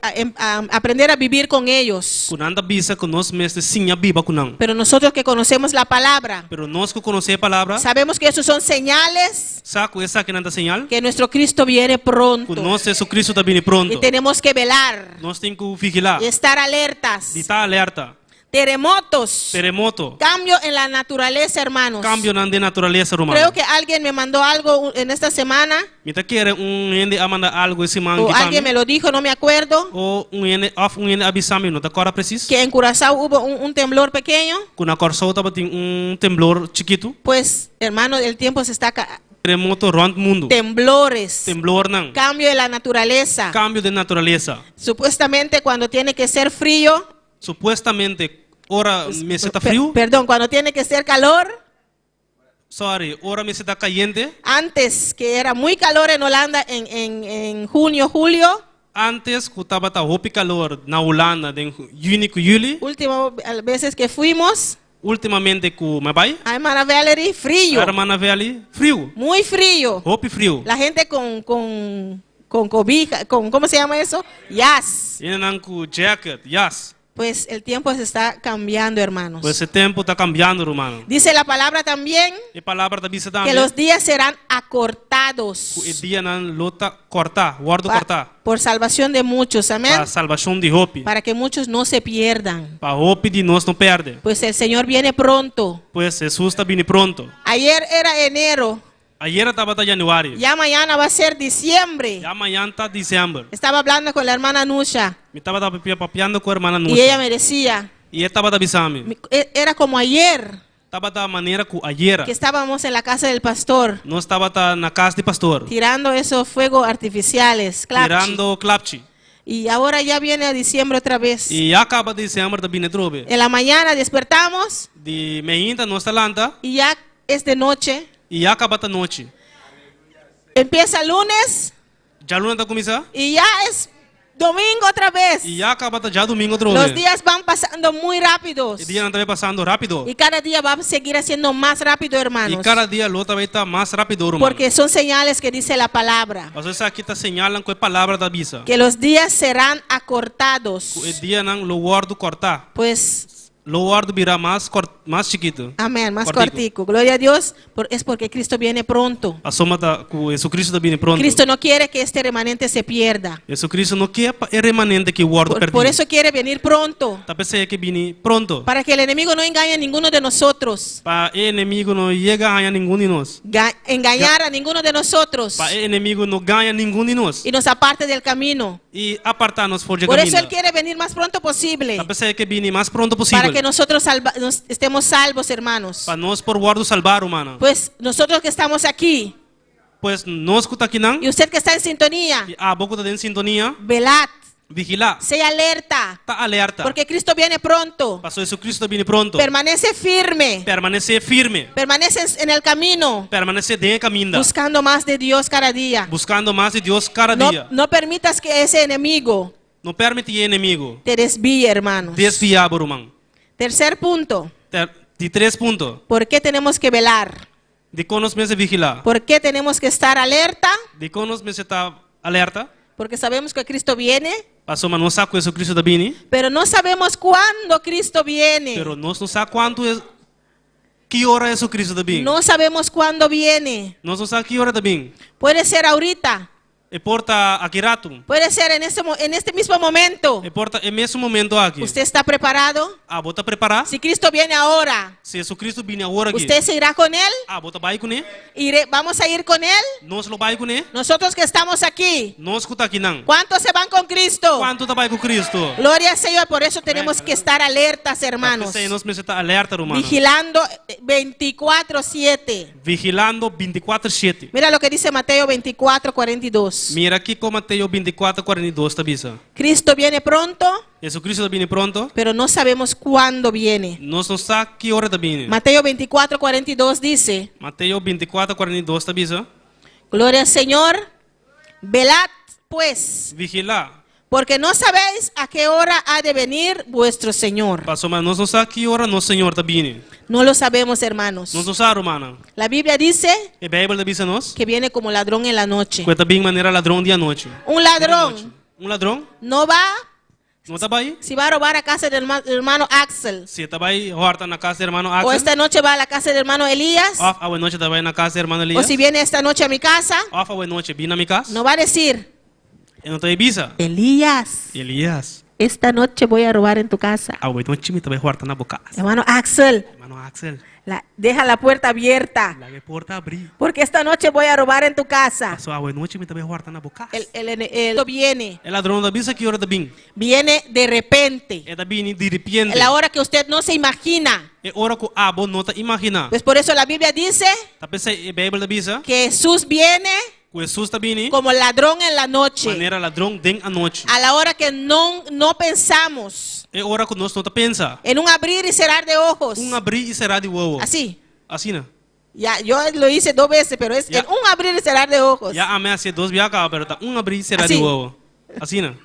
aprender a vivir con ellos. Que anda bisa que nós mesmos sim a biba com não. Pero nosotros que conocemos la palabra, Pero nós que conhecer a palavra, sabemos que esos son señales saco essa que nada señal. que nuestro Cristo viene pronto. Que nós Jesus Cristo está vindo Y pronto. tenemos que velar Nós temos que vigilar. y estar alertas. De estar alerta. Terremotos, Terremoto. cambio en la naturaleza, hermanos. Cambio na de natureza humana. Creo que alguien me mandó algo en esta semana, Mita quer ende amanda algo esse man o que alguien me lo dijo, no me acuerdo, ou ende ende abisame não tá cora preciso. que en Curazao hubo un temblor pequeño. Que na Corsou tava tem temblor chiquito. Pues, hermano, el tiempo se está... Terremoto rond mundo. Temblores, Temblor não. cambio de la naturaleza. Cambio de natureza. Supuestamente cuando tiene que ser frío, Supuestamente ora me se tá frio. perdón, cuando tiene que ser calor, Sorry, ora me se tá caliente. antes que era muy calor en Holanda en junio, julio, Antes que tava tá roupa calor na Holanda de junho e julho. últimas veces que fuimos Ultimamente com meu pai. a Hermana Valerie, frío, Hermana Valley, frio. muy frío. Roupa frio. La gente con cobija, ¿cómo se llama eso? Yas. E não com jacket, yes. Pues el tiempo se está cambiando, hermanos. Pues esse tempo tá cambiando, irmão. Dice la palabra también E palavra da bisa que também. los días serán acortados O dia não luta cortar, guardo cortar. por salvación de muchos, amén. Para salvação de roupa. Para que muchos no se pierdan. Para roupa de nós não perde. Pues el Señor viene pronto. Pues Jesus está vindo pronto. Ayer era enero, Ayer estava tá januário. ya mañana va a ser diciembre. E amanhã tá dezembro. Estaba hablando con la hermana Nusha Me estava papiando com a irmã y Nusa. ella me decía, E estava da bisame. era como ayer Estava da maneira que ayer. que estábamos en la casa del pastor Nós estava tá na casa de pastor. tirando esos fuegos artificiales, clap. Tirando clapchi. Y ahora ya viene a diciembre otra vez. E acaba dezembro da vindo trobe. En la mañana despertamos De meia nós tá lanta. y ya es de noche. E acaba da noite. Empieza lunes Já luna tá começar. y ya es domingo otra vez. E acaba da já domingo trobe. Los días van pasando muy rápidos. E dia não tá passando rápido. Y cada día va a seguir haciendo más rápido, E hermanos. cada dia luta vai estar mais rápido, irmão. Porque son señales que dice la palabra. Às vezes aqui tá señalan com a palavra da bisa. Que los días serán acortados. O dia não lo guardo cortar. Pues, Lo guardo virá mais chiquito. amén, más Cortico. cortico. Gloria a Dios, es porque Cristo viene pronto. A soma da com Jesus tá vindo pronto. Cristo no quiere que este remanente se pierda. Jesus não quer é remanente que guardo perdido. Por eso quiere venir pronto. Tá pensando que vini pronto. Para que el enemigo no engañe a ninguno de nosotros. Para o inimigo não chega a nenhum de nós. Engañar a ninguno de nosotros. Para o inimigo não ganha nenhum de nós. Y nos aparte del camino. E apartar-nos por de Por caminho. eso Él quiere venir más pronto posible. Tá pensando que vini mais pronto possível. Para que nosotros estemos salvos, hermanos. Para nós por guardo salvar, humano. Pues nosotros que estamos aquí. Pues nós que tá aqui não. Y usted que está en sintonía. E a boca tá em sintonia. Velad. Vigila. Sea alerta. Tá alerta. Porque Cristo viene pronto. Pastor Jesucristo viene pronto. Permanece firme. Permanece firme. Permanece en el camino. Permanece de caminho. Buscando más de Dios cada día. Buscando más de Dios cada día. No permitas que ese enemigo No permite que inimigo te desvíe, hermanos. desviar, irmão. Tercer punto. De 3 pontos. ¿Por qué tenemos que velar? De conos meses vigilar. ¿Por qué tenemos que estar alerta? De conos meses está alerta. Porque sabemos que Cristo viene. Pastor, mas não sabe quando Cristo está vindo. Pero no sabemos cuándo Cristo viene. Pero nós não sabe quanto é, que hora é Cristo está vindo. No sabemos cuándo viene. Nós não sabe que hora está vindo. Puede ser ahorita. E porta aqui rato. Puede ser en este mismo momento. E porta é mesmo momento aqui. ¿Usted está preparado? Ah, bota preparar. Si Cristo viene ahora, Se Cristo viene agora aqui. ¿usted se irá con Él? Ah, bota vai com ele. ¿Vamos a ir con Él? Nós lo vai com ele. Nosotros que estamos aquí. Nós que está aqui não. ¿Cuántos se van con Cristo? Quanto tá vai com Cristo? Gloria al Señor, por eso tenemos que estar alertas, hermanos. Nós precisamos estar alerta, hermano. Vigilando 24/7. Vigilando 24/7. Mira lo que dice Mateo 24:42. Mira aqui como Mateo 24:42 está bisa. Cristo viene pronto, Jesucristo viene pronto. pero no sabemos cuándo viene. Nós não sabe que hora está vindo. Mateo 24:42 dice, Mateo 24:42 está bisa. Gloria al Señor, velad pues, Vigilar. porque no sabéis a qué hora ha de venir vuestro Señor. Pastor, mas nós não sabe que hora nosso Senhor está vindo. No lo sabemos, hermanos. Nós não sabe, hermana. La Biblia dice A Bíblia diz a nós que viene como ladrón en la noche. que está bem maneira ladrão dia noite. Un ladrón Ladrão no va, não está aí. si va a robar a casa del hermano Axel, Se está aí, horta na casa do irmão o Axel. esta noche va a la casa del hermano Elías, Off a noite está aí na casa do irmão o Elias. si viene esta noche a mi casa, Off a noite vem na minha casa. no va a decir, Eu não estou aí bisa. Elías, Elias. esta noche voy a robar en tu casa. A noite me está aí horta na boca. Hermano Axel, Irmão Axel. deja la puerta abierta, La porta abrir. porque esta noche voy a robar en tu casa. Passou a noite me também horta na boca. El viene, El ladrão da bisa que hora da bem. viene de repente, É da bem de repente. la hora que usted no se imagina. É hora que a bo não tá imagina. Pues por eso la Biblia dice Tá pensa a Bíblia da bisa. que Jesús viene Que Jesus está vindo. como ladrón en la noche, Maneira ladrão den a noite. a la hora que no pensamos, É hora que nós não tá pensa. en un abrir y cerrar de ojos. Abrir e será de ovo. Así. Assim, né? Ya, yo lo hice 2 veces, pero es Ya. en un abrir y cerrar de ojos. Já amei assim 2 viagens, pero tá abrir e será Assim. de ovo. Assim, né?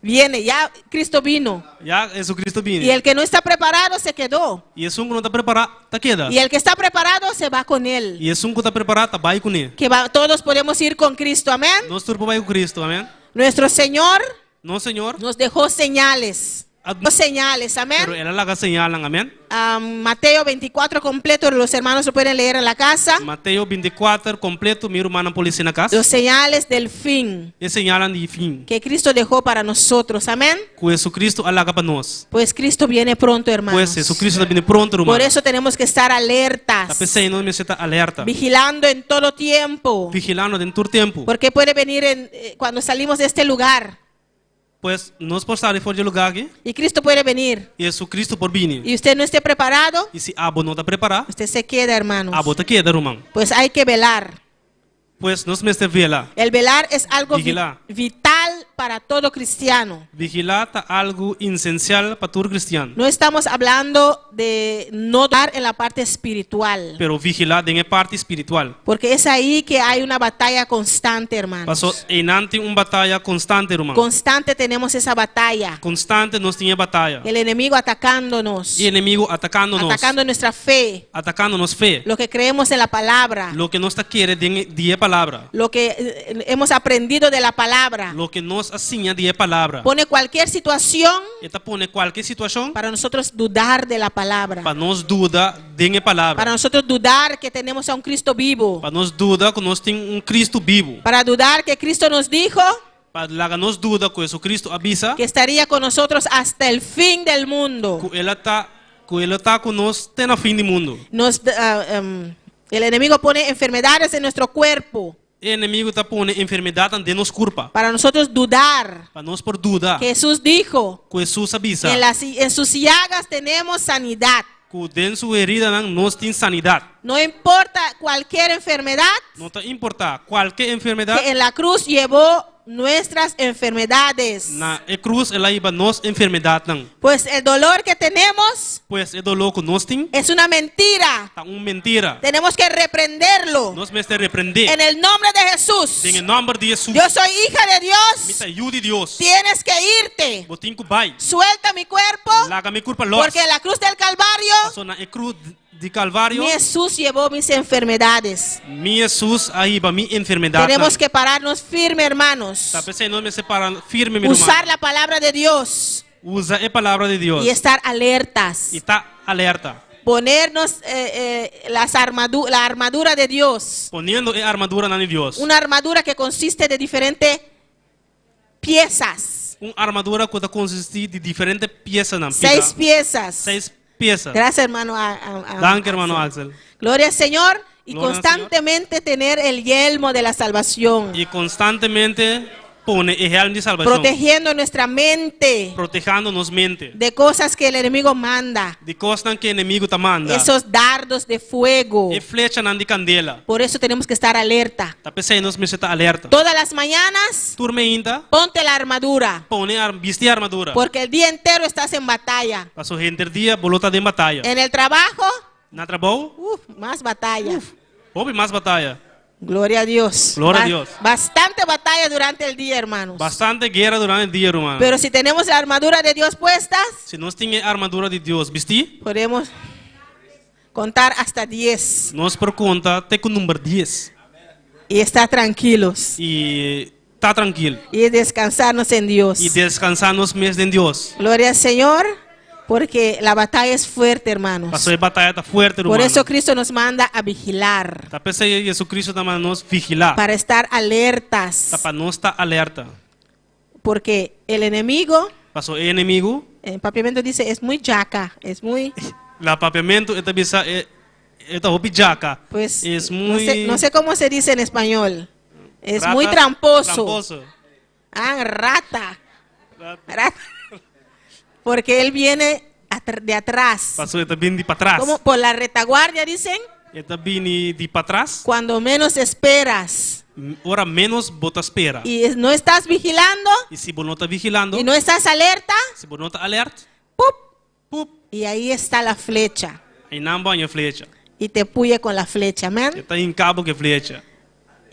Viene, ya Cristo vino. Já Jesucristo vindo. Y el que no está preparado se quedó. E esse que não tá preparado, tá queda. Y el que está preparado se va con él. E esse que tá preparado, tá vai com ele. Todos podemos ir con Cristo, amén. Nós turbo vai com Cristo, amém? Nuestro Señor Não, Senhor. nos dejó señales. Dos señales, Pero amén. ela laga señalan, amém? Mateo 24 completo, los hermanos lo pueden leer en la casa. Mateo 24 completo, meu irmão polícia na casa. Los señales del fin E señalan de fim. que Cristo dejó para nosotros, amén. Que Jesucristo alaga para nós. Pues Cristo viene pronto, hermanos. Pues Jesucristo viene pronto, hermano. Por eso tenemos que estar Tá alertas, pensando, me está alerta. vigilando en todo tiempo, Vigilando dentro do tempo. porque puede venir cuando salimos de este lugar Pues nós passaremos fora de lugar aqui. y Cristo puede venir E Jesucristo por vir. y usted no esté preparado, E se abo não está preparado, usted se queda, hermanos. abo tá queda, irmão. Pues hay que velar. Pues nós me vela. El velar es algo Vigilar. vital para todo cristiano. Vigilar tá algo essencial para todo cristiano. No estamos hablando de no dar en la parte espiritual, Pero vigilar tem a parte espiritual. porque es ahí que hay una batalla constante, hermanos. Passou enante batalha constante, irmão. Constante tenemos esa batalla. Constante nós tinha batalha. El enemigo atacándonos, E inimigo atacando-nos. atacando nuestra fe, Atacando-nos fé. lo que creemos en la palabra, Lo que nós tá querendo de palavra. lo que hemos aprendido de la palabra. Lo que nós asinha de palavra. Pone cualquier situación E tá pone qualquer situação para nosotros dudar de la palabra, para nós duda de palavra. para nosotros dudar que tenemos a un Cristo vivo, Para nós duda que nós tem Cristo vivo. para dudar que Cristo nos dijo Para lá nós duda que Jesucristo avisa que estaría con nosotros hasta el fin del mundo. que ele tá com nós até no fim do mundo. El enemigo pone enfermedades en nuestro cuerpo O inimigo tá pone enfermidade de nos culpa. para nosotros dudar. Para nós por duda Que Jesús dijo que Jesus avisa que en sus llagas tenemos sanidad. que dentro sua herida nós tem sanidade. No importa cualquier enfermedad Não tá importa qualquer enfermidade que en la cruz llevó nuestras enfermedades. Na e cruz ela iba nos enfermidade não. Pues el dolor que tenemos Pois é dolor que nós tem, es una mentira. tá mentira. Tenemos que reprenderlo. Nós mesmo repreender. En el nombre de Jesús. Em nome de Jesus. Yo soy hija de Dios. Me ayude Deus. Tienes que irte. Botinho que vai. Suelta mi cuerpo. Larga mi culpa los. Porque en la cruz del Calvario, Passou na cruz de Calvário. mi Jesús llevó mis enfermedades. Mi Jesus aí ba mi enfermidade. Tenemos que pararnos firme, hermanos. Tá pensando nós me separar firme meu Usar irmão. la palabra de Dios Usa a palavra de Deus. y estar alertas. E está alerta. Ponernos la armadura de Dios. Poniendo a armadura na de Deus. Una armadura que consiste de diferentes piezas. Uma armadura que consiste de diferentes peças na 6 piezas. 6 peças. Gracias, hermano. Danke, hermano Axel. Gloria al Señor. Y Gloria al constantemente tener el yelmo de la salvación. E constantemente pone el helm de salvação. Protegiendo nuestra mente Protegendo nos mente. de cosas que el enemigo manda. De cosas que o inimigo te manda. Esos dardos de fuego. E flecha na de candela. Por eso tenemos que estar alerta. Tá pensando nos me está alerta. Todas las mañanas, Turma ainda. ponte la armadura. Pone vestir a armadura. Porque el día entero estás en batalla. Passou gente dia bolota de batalha. En el trabajo, Na trabalho, más batalla. houve mais batalha. Gloria a Dios. Gloria a Dios. Bastante batalla durante el día, hermanos. Bastante guerra durante o dia, irmão. Pero si tenemos la armadura de Dios puestas, Se nós temos a armadura de Deus vestir, podemos contar hasta 10 nós por conta até com o número 10. y estar tranquilos E tá tranquilo. y descansarnos en Dios. E descansar nos mesmos em Deus. Gloria al Señor, porque la batalla es fuerte, hermanos. Passou a batalha tá forte, irmão. Por eso Cristo nos manda a vigilar, Tá pensando que Jesus Cristo tá mandando nos vigilar. para estar alertas, Tá para nós estar alerta. porque el enemigo, Passou o inimigo, en papiamento dice, es muy yaca, es muy, lá papiamento, eta bisa eta hopijaca. pues, Es no muy no sé cómo se dice en español, es rata, muy tramposo. tramposo. Ah, rata. Rata. Porque él viene de atrás. Passou eta bem de para trás. Como por la retaguardia dicen, Eta bem de para trás. cuando menos esperas Ora menos bota espera. y no estás vigilando E se você não está vigilando, y no estás alerta, se você não está alerta, ¡pup! pup, Y ahí está la flecha aí não banha flecha. y te puye con la flecha, amén. Está em cabo que flecha.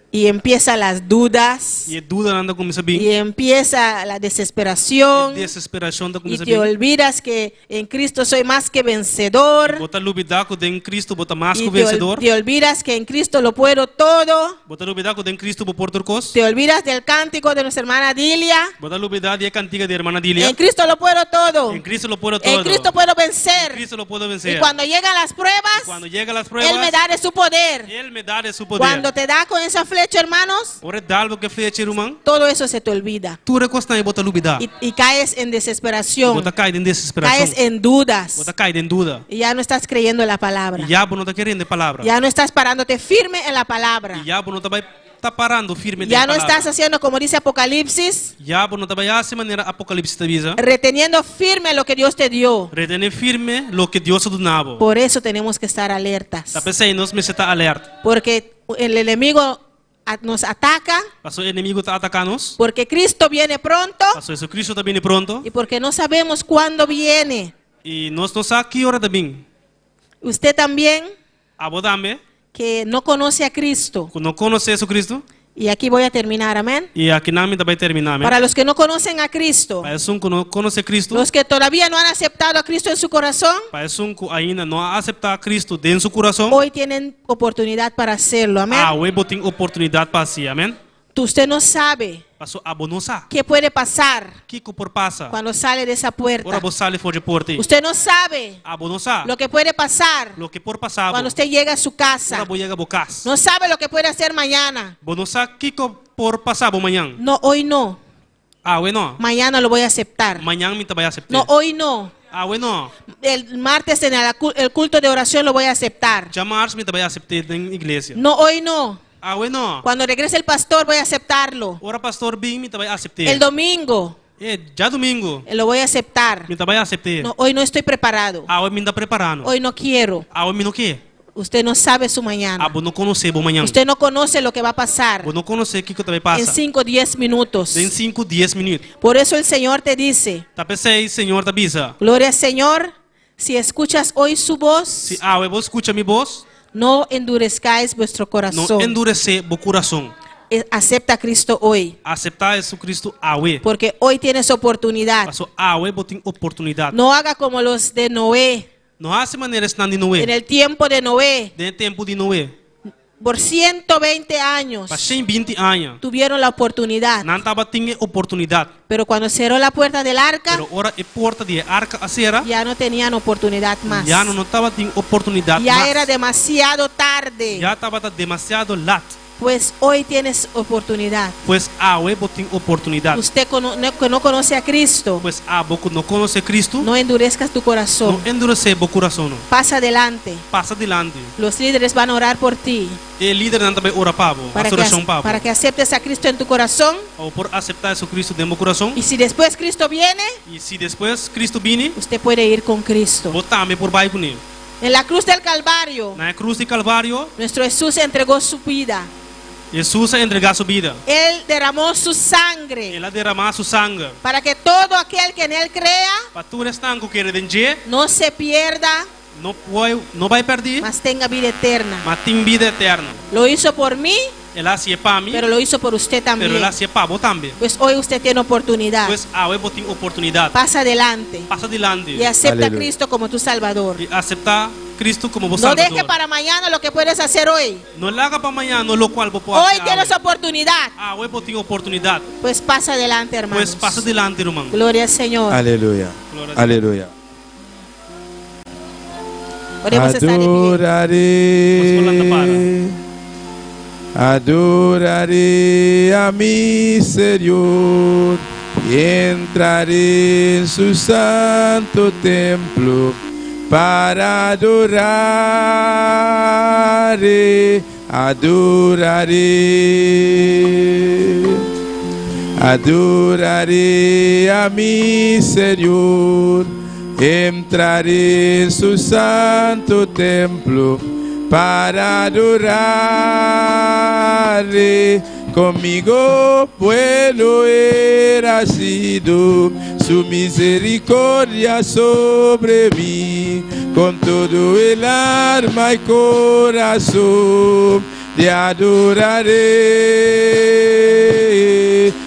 Y empiezan las dudas E dúvida anda começa y bem. empieza la desesperación Desesperação da y começa te bem. olvidas que en Cristo soy más que vencedor. Bota lubidaco em Cristo, bota mais que Y o vencedor. te olvidas que en Cristo lo puedo todo. Bota lubidaco em Cristo por porturcos. Te olvidas del cántico de nuestra hermana Dilia. Bota lubidade e a cantiga de irmã Dilia. En Cristo lo puedo todo. Em Cristo lo puedo todo. En Cristo puedo Em vencer. Cristo lo puedo Y vencer. cuando llegan las pruebas, Quando chega as provas, Él me da de su poder. Ele me dá de seu poder. Cuando te da con esa flecha, hermanos, Ora dá algo que flecha, irmão. todo eso se te olvida. Tu recosta e bota lubidade. Y caes en desesperación. Bota cai em desesperação. Caes en dudas. Bota cai em dúvida. Y ya no estás creyendo en la palabra. E já não está querendo palavra. Ya no estás parándote firme en la palabra. E já não está parando firme de Ya no palavra. estás haciendo como dice Apocalipsis, Já não está assim maneira Apocalipse te avisa. reteniendo firme lo que Dios te dio. Retener firme lo que Deus te donava. Por eso tenemos que estar alertas. Está pensando, nós me está alerta. Porque el enemigo nos ataca, Passou o inimigo está atacando-nos. porque Cristo viene pronto Passou Jesus Cristo está bem pronto. y porque no sabemos cuándo viene. E nós não sabemos que hora também. Usted también, Abodame, que no conoce a Cristo. não conhece Jesus Cristo. Y aquí voy a terminar, amén. E aqui na minha vai terminar. Para los que no conocen a Cristo, Para um que não conhece Cristo. los que todavía no han aceptado a Cristo en su corazón, Para um que ainda não aceita Cristo dentro do seu coração. hoy tienen oportunidad para hacerlo, amén. Hoje tem oportunidade para si. Amém. Usted no sabe Passou a bonosa. qué puede pasar Que por passa. cuando sale de esa Ora puerta. você sale fora de porta. Usted no sabe A bonosa. lo que puede pasar Lo que por passar. cuando usted llega a su Ora casa. vou chegar bocas. No sabe lo que puede hacer mañana. Bonosa que por passar amanhã. No, hoy no. Hoje não. Mañana lo voy a aceptar. Amanhã me vai aceitar. No, hoy no. Hoje não. El martes en el culto de oración lo voy a aceptar. Jamais me vai aceitar na igreja. No, hoy no. Hoje não. Cuando regrese el pastor voy a aceptarlo. Ora pastor bem me vai aceitar. El domingo Já domingo lo voy a aceptar. me vai aceitar. No, hoy no estoy preparado. Hoje me está preparando. Hoy no quiero. Hoje me não quer. Usted no sabe su mañana. Abo não conhece bom manhã. Usted no conoce lo que va a pasar Abo não conhece o que vai en passar. 5 o 10 minutos. Em 5, 10 minutos. Por eso el Señor te dice, Tá pensei, Senhor, tá bisa. gloria al Señor, si escuchas hoy su voz, Se eu escuta minha voz, no endurezcáis vuestro não corazón. endurecer o coração. Acepta a Cristo hoy, Aceitar Jesus Cristo awe. porque hoy tienes oportunidad. Passou awe, botem oportunidade. No haga como los de Noé, Não há se maneira de en Noé. el tiempo de Noé, De tempo de Noé. por 120 años Para 120 anos. tuvieron la oportunidad, Não estava tinha oportunidade. pero cuando cerró la puerta del arca, Pero ora é porta de arca a serra. ya no tenían oportunidad más. Já não estava tinha oportunidade Ya mais. era demasiado tarde. Já estava demasiado lat. Pues hoy tienes oportunidad. Pois awe botem oportunidade. Usted que no conoce a Cristo, Pois a boca não conhece Cristo. no endurezcas tu corazón. Não endurecer o coração. Não. Pasa adelante. Passa adiante. Los líderes van a orar por ti E líder não também ora pavo. A oração pavo. para que aceptes a Cristo en tu corazón. Ou por aceitar Jesus Cristo dentro do coração. Y si después Cristo viene, E se depois Cristo viene, usted puede ir con Cristo. botar-me por baixo com ele. En la cruz del Calvario, Na cruz de Calvário, nuestro Jesús entregó su vida. Jesus entregou sua vida. Él derramó su sangre Ele derramou seu sangue. para que todo aquel que en Él crea Para tu restanco que redenje, no se pierda, não vai perder, mas tenga vida eterna. mas tem vida eterna. Lo hizo por mí, Ele hacía para mim, pero lo hizo por usted pero también. ele hacía para vos também. Pues hoy usted tiene oportunidad. Pois eu vou ter oportunidade. Pasa adelante Passa adiante y acepta a Aleluya. Cristo como tu Salvador. e aceitar Cristo como vos No deje Salvador. para mañana lo que puedes hacer hoy. Não larga para amanhã, no lo qual vou poder Hoy tienes oportunidad. eu vou ter oportunidade. Pues pasa adelante, hermanos. Pois passa adiante, irmão. Gloria al Señor. Aleluya. Glória a Deus. Aleluya. Podemos estar de pie. Adoraré a mi Señor y entraré en su santo templo para adoraré, adoraré a mi Señor, entraré en su santo templo para adorarle. Conmigo bueno era sido su misericordia sobre mí, con todo el alma y corazón te adoraré.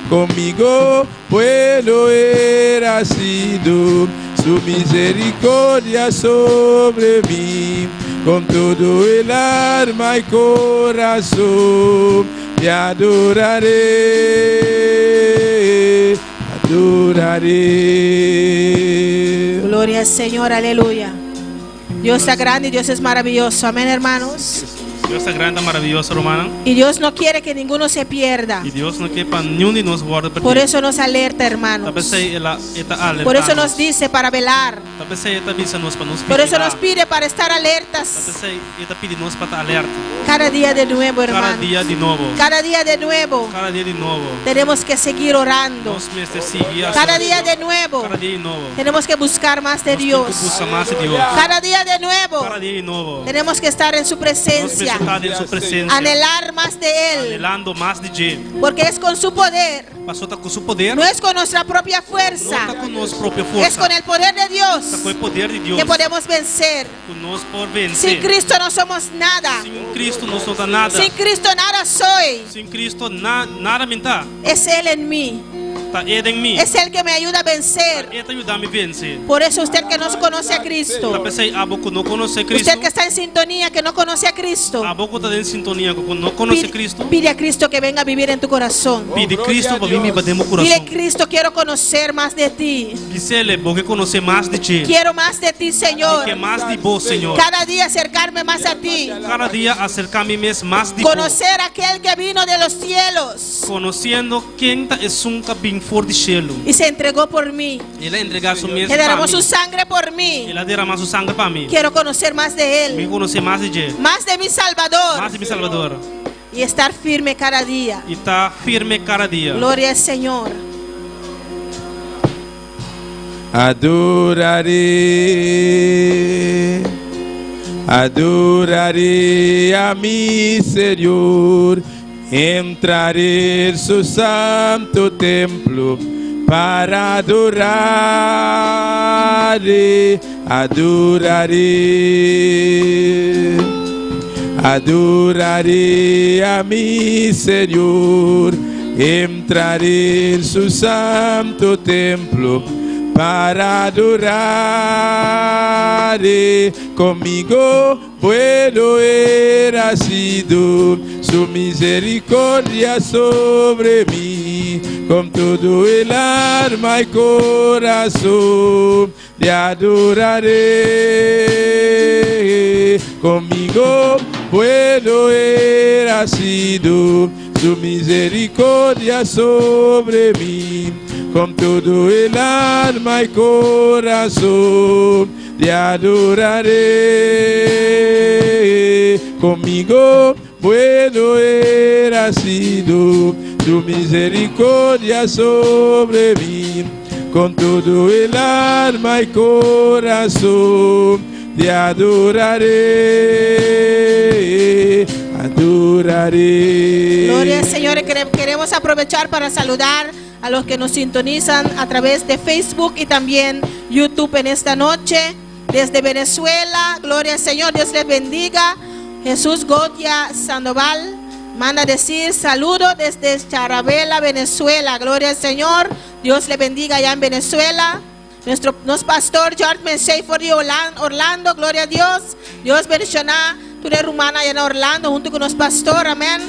Conmigo bueno era sido su misericordia sobre mí, con todo el alma y corazón te adoraré, adoraré. Gloria al Señor, aleluya. Dios es grande y Dios es maravilloso. Amén, hermanos. Deus é grande, maravilhoso, romano. Y Dios no quiere que ninguno se pierda. E Deus não quer para nenhum de nós guarda Por eso nos alerta, hermanos. Talvez ela está alertando. Por eso nos dice para velar. Talvez ela avisa nós para nos Por eso nos vigilar. pide para estar alertas. Talvez ela pede nós para estar alerta. Cada día de nuevo, Cada hermanos. dia de novo. Cada día de nuevo. Cada dia de novo. Tenemos que seguir orando. Nós mestres seguir a Cada sua día de oração. nuevo. Cada dia de novo. Tenemos que buscar más de Nós temos que Dios. buscar mais de Deus. Cada día de nuevo. Cada dia de novo. Tenemos que estar en su Nós presencia. precisamos estar em sua presença. Anhelar más de Él. Anelando mais de Ele. Porque es con su poder. Passou tá com seu poder. No es con nuestra propia Não fuerza. está com nossa própria Es força. con el poder de Está Dios com o poder de Deus. que podemos vencer. Com nós por Sin vencer. Cristo no somos nada. Sem Cristo não somos nada. Sin Cristo nada soy. Sem Cristo nada me está. Es Él en mí. Está Ele em mim. Es Él que me ayuda a vencer. Ele está ajudando a me vencer. Por eso usted que no conoce a Cristo, Talvez a boca não conhece Cristo. usted que está en sintonía, que no conoce a Cristo, A boca está em sintonia com não conhece Cristo. pide a Cristo que venga a vivir en tu corazón. Pide Cristo para vir me bater no Dile, coração. Cristo, quiero conocer más de ti. Diz-lhe, porque conhecer mais de Ti. Quiero más de ti, Señor. Que mais de vos, Senhor. Cada día acercarme más a ti. Cada dia acercar-me mais de vos. Conocer a aquel que vino de los cielos Conhecendo quem é um cabim for de cielo. y se entregó por mí. Ele entregou seu mesmo Que derramó para su mim. sangre por mí. Ele derramou seu sangue para mim. Quiero conocer más de Me Él, conhecer mais de Ele. más de mi Salvador Mais de meu Salvador. y estar firme cada día. E está firme cada dia. Gloria al Señor. Adoraré, Adoraré a mi Señor, entraré en su santo templo para adorarle, adoraré. Adoraré a mi Señor, entraré en su santo templo para adorarle. Conmigo bueno ha sido su misericordia sobre mí, con todo el alma y corazón le adoraré. Conmigo bueno ha sido su misericordia sobre mí, con todo el alma y corazón le adoraré. Conmigo bueno ha sido su misericordia sobre mí, con todo el alma y corazón te adoraré, adoraré. Gloria al Señor. Queremos aprovechar para saludar a los que nos sintonizan a través de Facebook y también YouTube en esta noche. Desde Venezuela, gloria al Señor, Dios les bendiga. Jesús Gotia Sandoval manda decir saludo desde Charabela, Venezuela. Gloria al Señor, Dios le bendiga allá en Venezuela. Nuestro pastor George Mensei for Orlando, gloria a Dios. Dios bendicioná tu rumana allá en Orlando junto con los pastores, amén.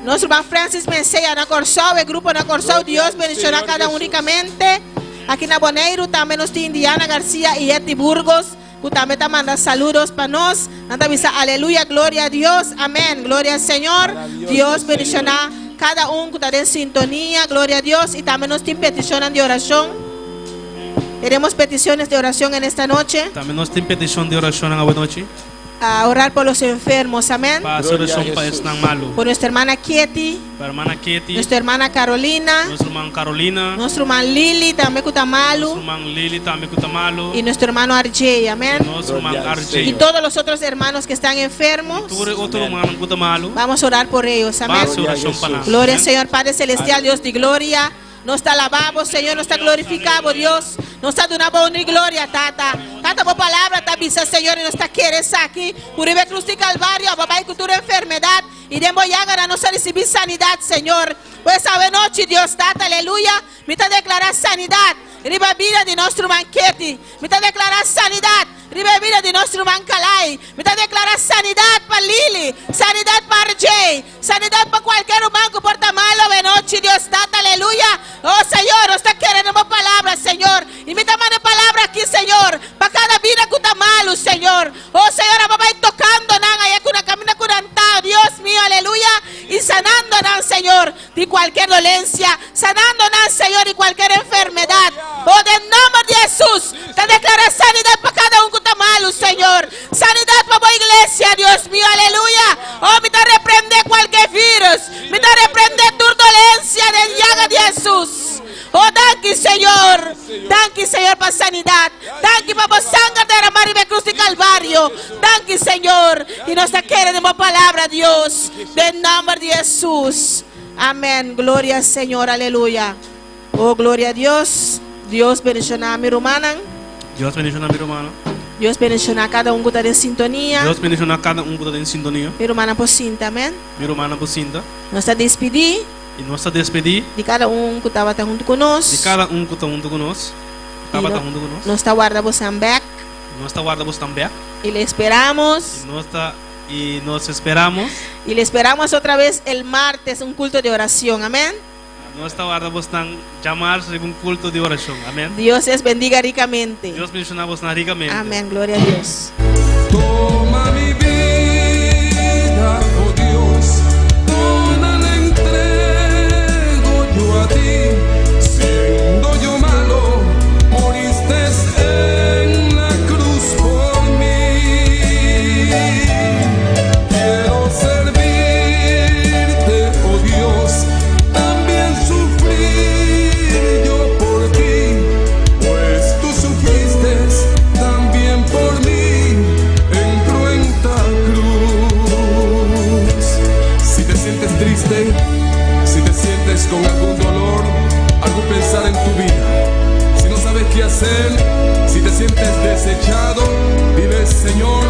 Nuestro hermano Francis Mensei Ana Corsau, el grupo Ana Corsau, Dios bendicioná cada únicamente. Aquí en Aboneiro también nos tiene Indiana García y Eti Burgos. También te manda saludos para nos. Anda avisa, aleluya, gloria a Dios, amén, gloria al Señor. Dios bendicioná cada uno que está en sintonía, gloria a Dios. Y también nos tiene peticiones de oración. Tenemos peticiones de oración en esta noche. También nos tiene petición de oración en esta noche. A orar por los enfermos, amén. Por nuestra hermana Kieti, nuestra hermana Carolina, nuestro hermano Lili también Kutamalu, y nuestro hermano RJ, amén. Y todos los otros hermanos que están enfermos, vamos a orar por ellos, amén. Gloria al Señor Padre Celestial, Dios de gloria. Nos está alabado, Señor, nos está glorificado, Dios. Nos está dando una gloria, Tata. Tata, por palabra, te avisa, Señor, y nos está quieres aquí. Uribe Cruz de Calvario, papá, y cultura enfermedad. Y de Moyagara nos a recibir sanidad, Señor. Pues sabe noche, Dios, Tata, aleluya. Me está declarar sanidad. Riba vida de nuestro banquete. Me está declarar sanidad. Riba vida de nuestro mancalay. Me está declarar sanidad para Lili. Sanidad para Jay. Sanidad para cualquier humano que porta malo de noche, Dios, Tata, aleluya. Oh, Señor, usted quiere una palabra, Señor. Y me está mandando palabra aquí, Señor. Para cada vida que está malo, Señor. Oh, Señor, papá, y tocando, nada, y con una camina curantado, Dios mío, aleluya. Y sanando, nada, Señor, de cualquier dolencia. Sanando, nada, Señor, y cualquier enfermedad. Oh, de nombre de Jesús, te declara sanidad para cada uno que está malo, Señor. Sanidad para la iglesia, Dios mío, aleluya. Oh, me te reprende cualquier virus. Me te reprende tu dolencia de llaga de Jesús. Oh, danke, Señor. Danke, Señor, para sanidad. Danke, para sangre derramar y cruz de Calvario. Danke, Señor. Y nos queremos palabra, Dios, del nombre de Jesús. Amén. Gloria al Señor, aleluya. Oh, gloria a Dios. Dios bendicioná a mi hermana. Dios bendicioná a mi hermano. Dios bendicioná a cada uno que está en sintonía. Dios bendicioná a cada uno que está en sintonía. Mi hermana Pocinta, amén. Mi hermana Pocinta. Nos está despedí. Y nos está despedí. De cada uno que estaba junto con nosotros. De cada uno que está junto con nosotros. Nos está guardando también. Nos está guardando también. Y le esperamos. Y nos esperamos. Y le esperamos otra vez el martes, un culto de oración, amén. Nos está guardando llamarse un culto de oración, amén. Dios les bendiga ricamente. Dios bendicionamos ricamente. Amén, gloria a Dios. Toma mi vida, oh Dios, toda la entrego yo a ti. Siendo yo malo, moriste en la cruz por mí. Quiero servirte, oh Dios, también sufrir yo por ti, pues tú sufriste también por mí en cruel triste, si te sientes con algún dolor, algún pensar en tu vida, si no sabes qué hacer, si te sientes desechado, dile: Señor,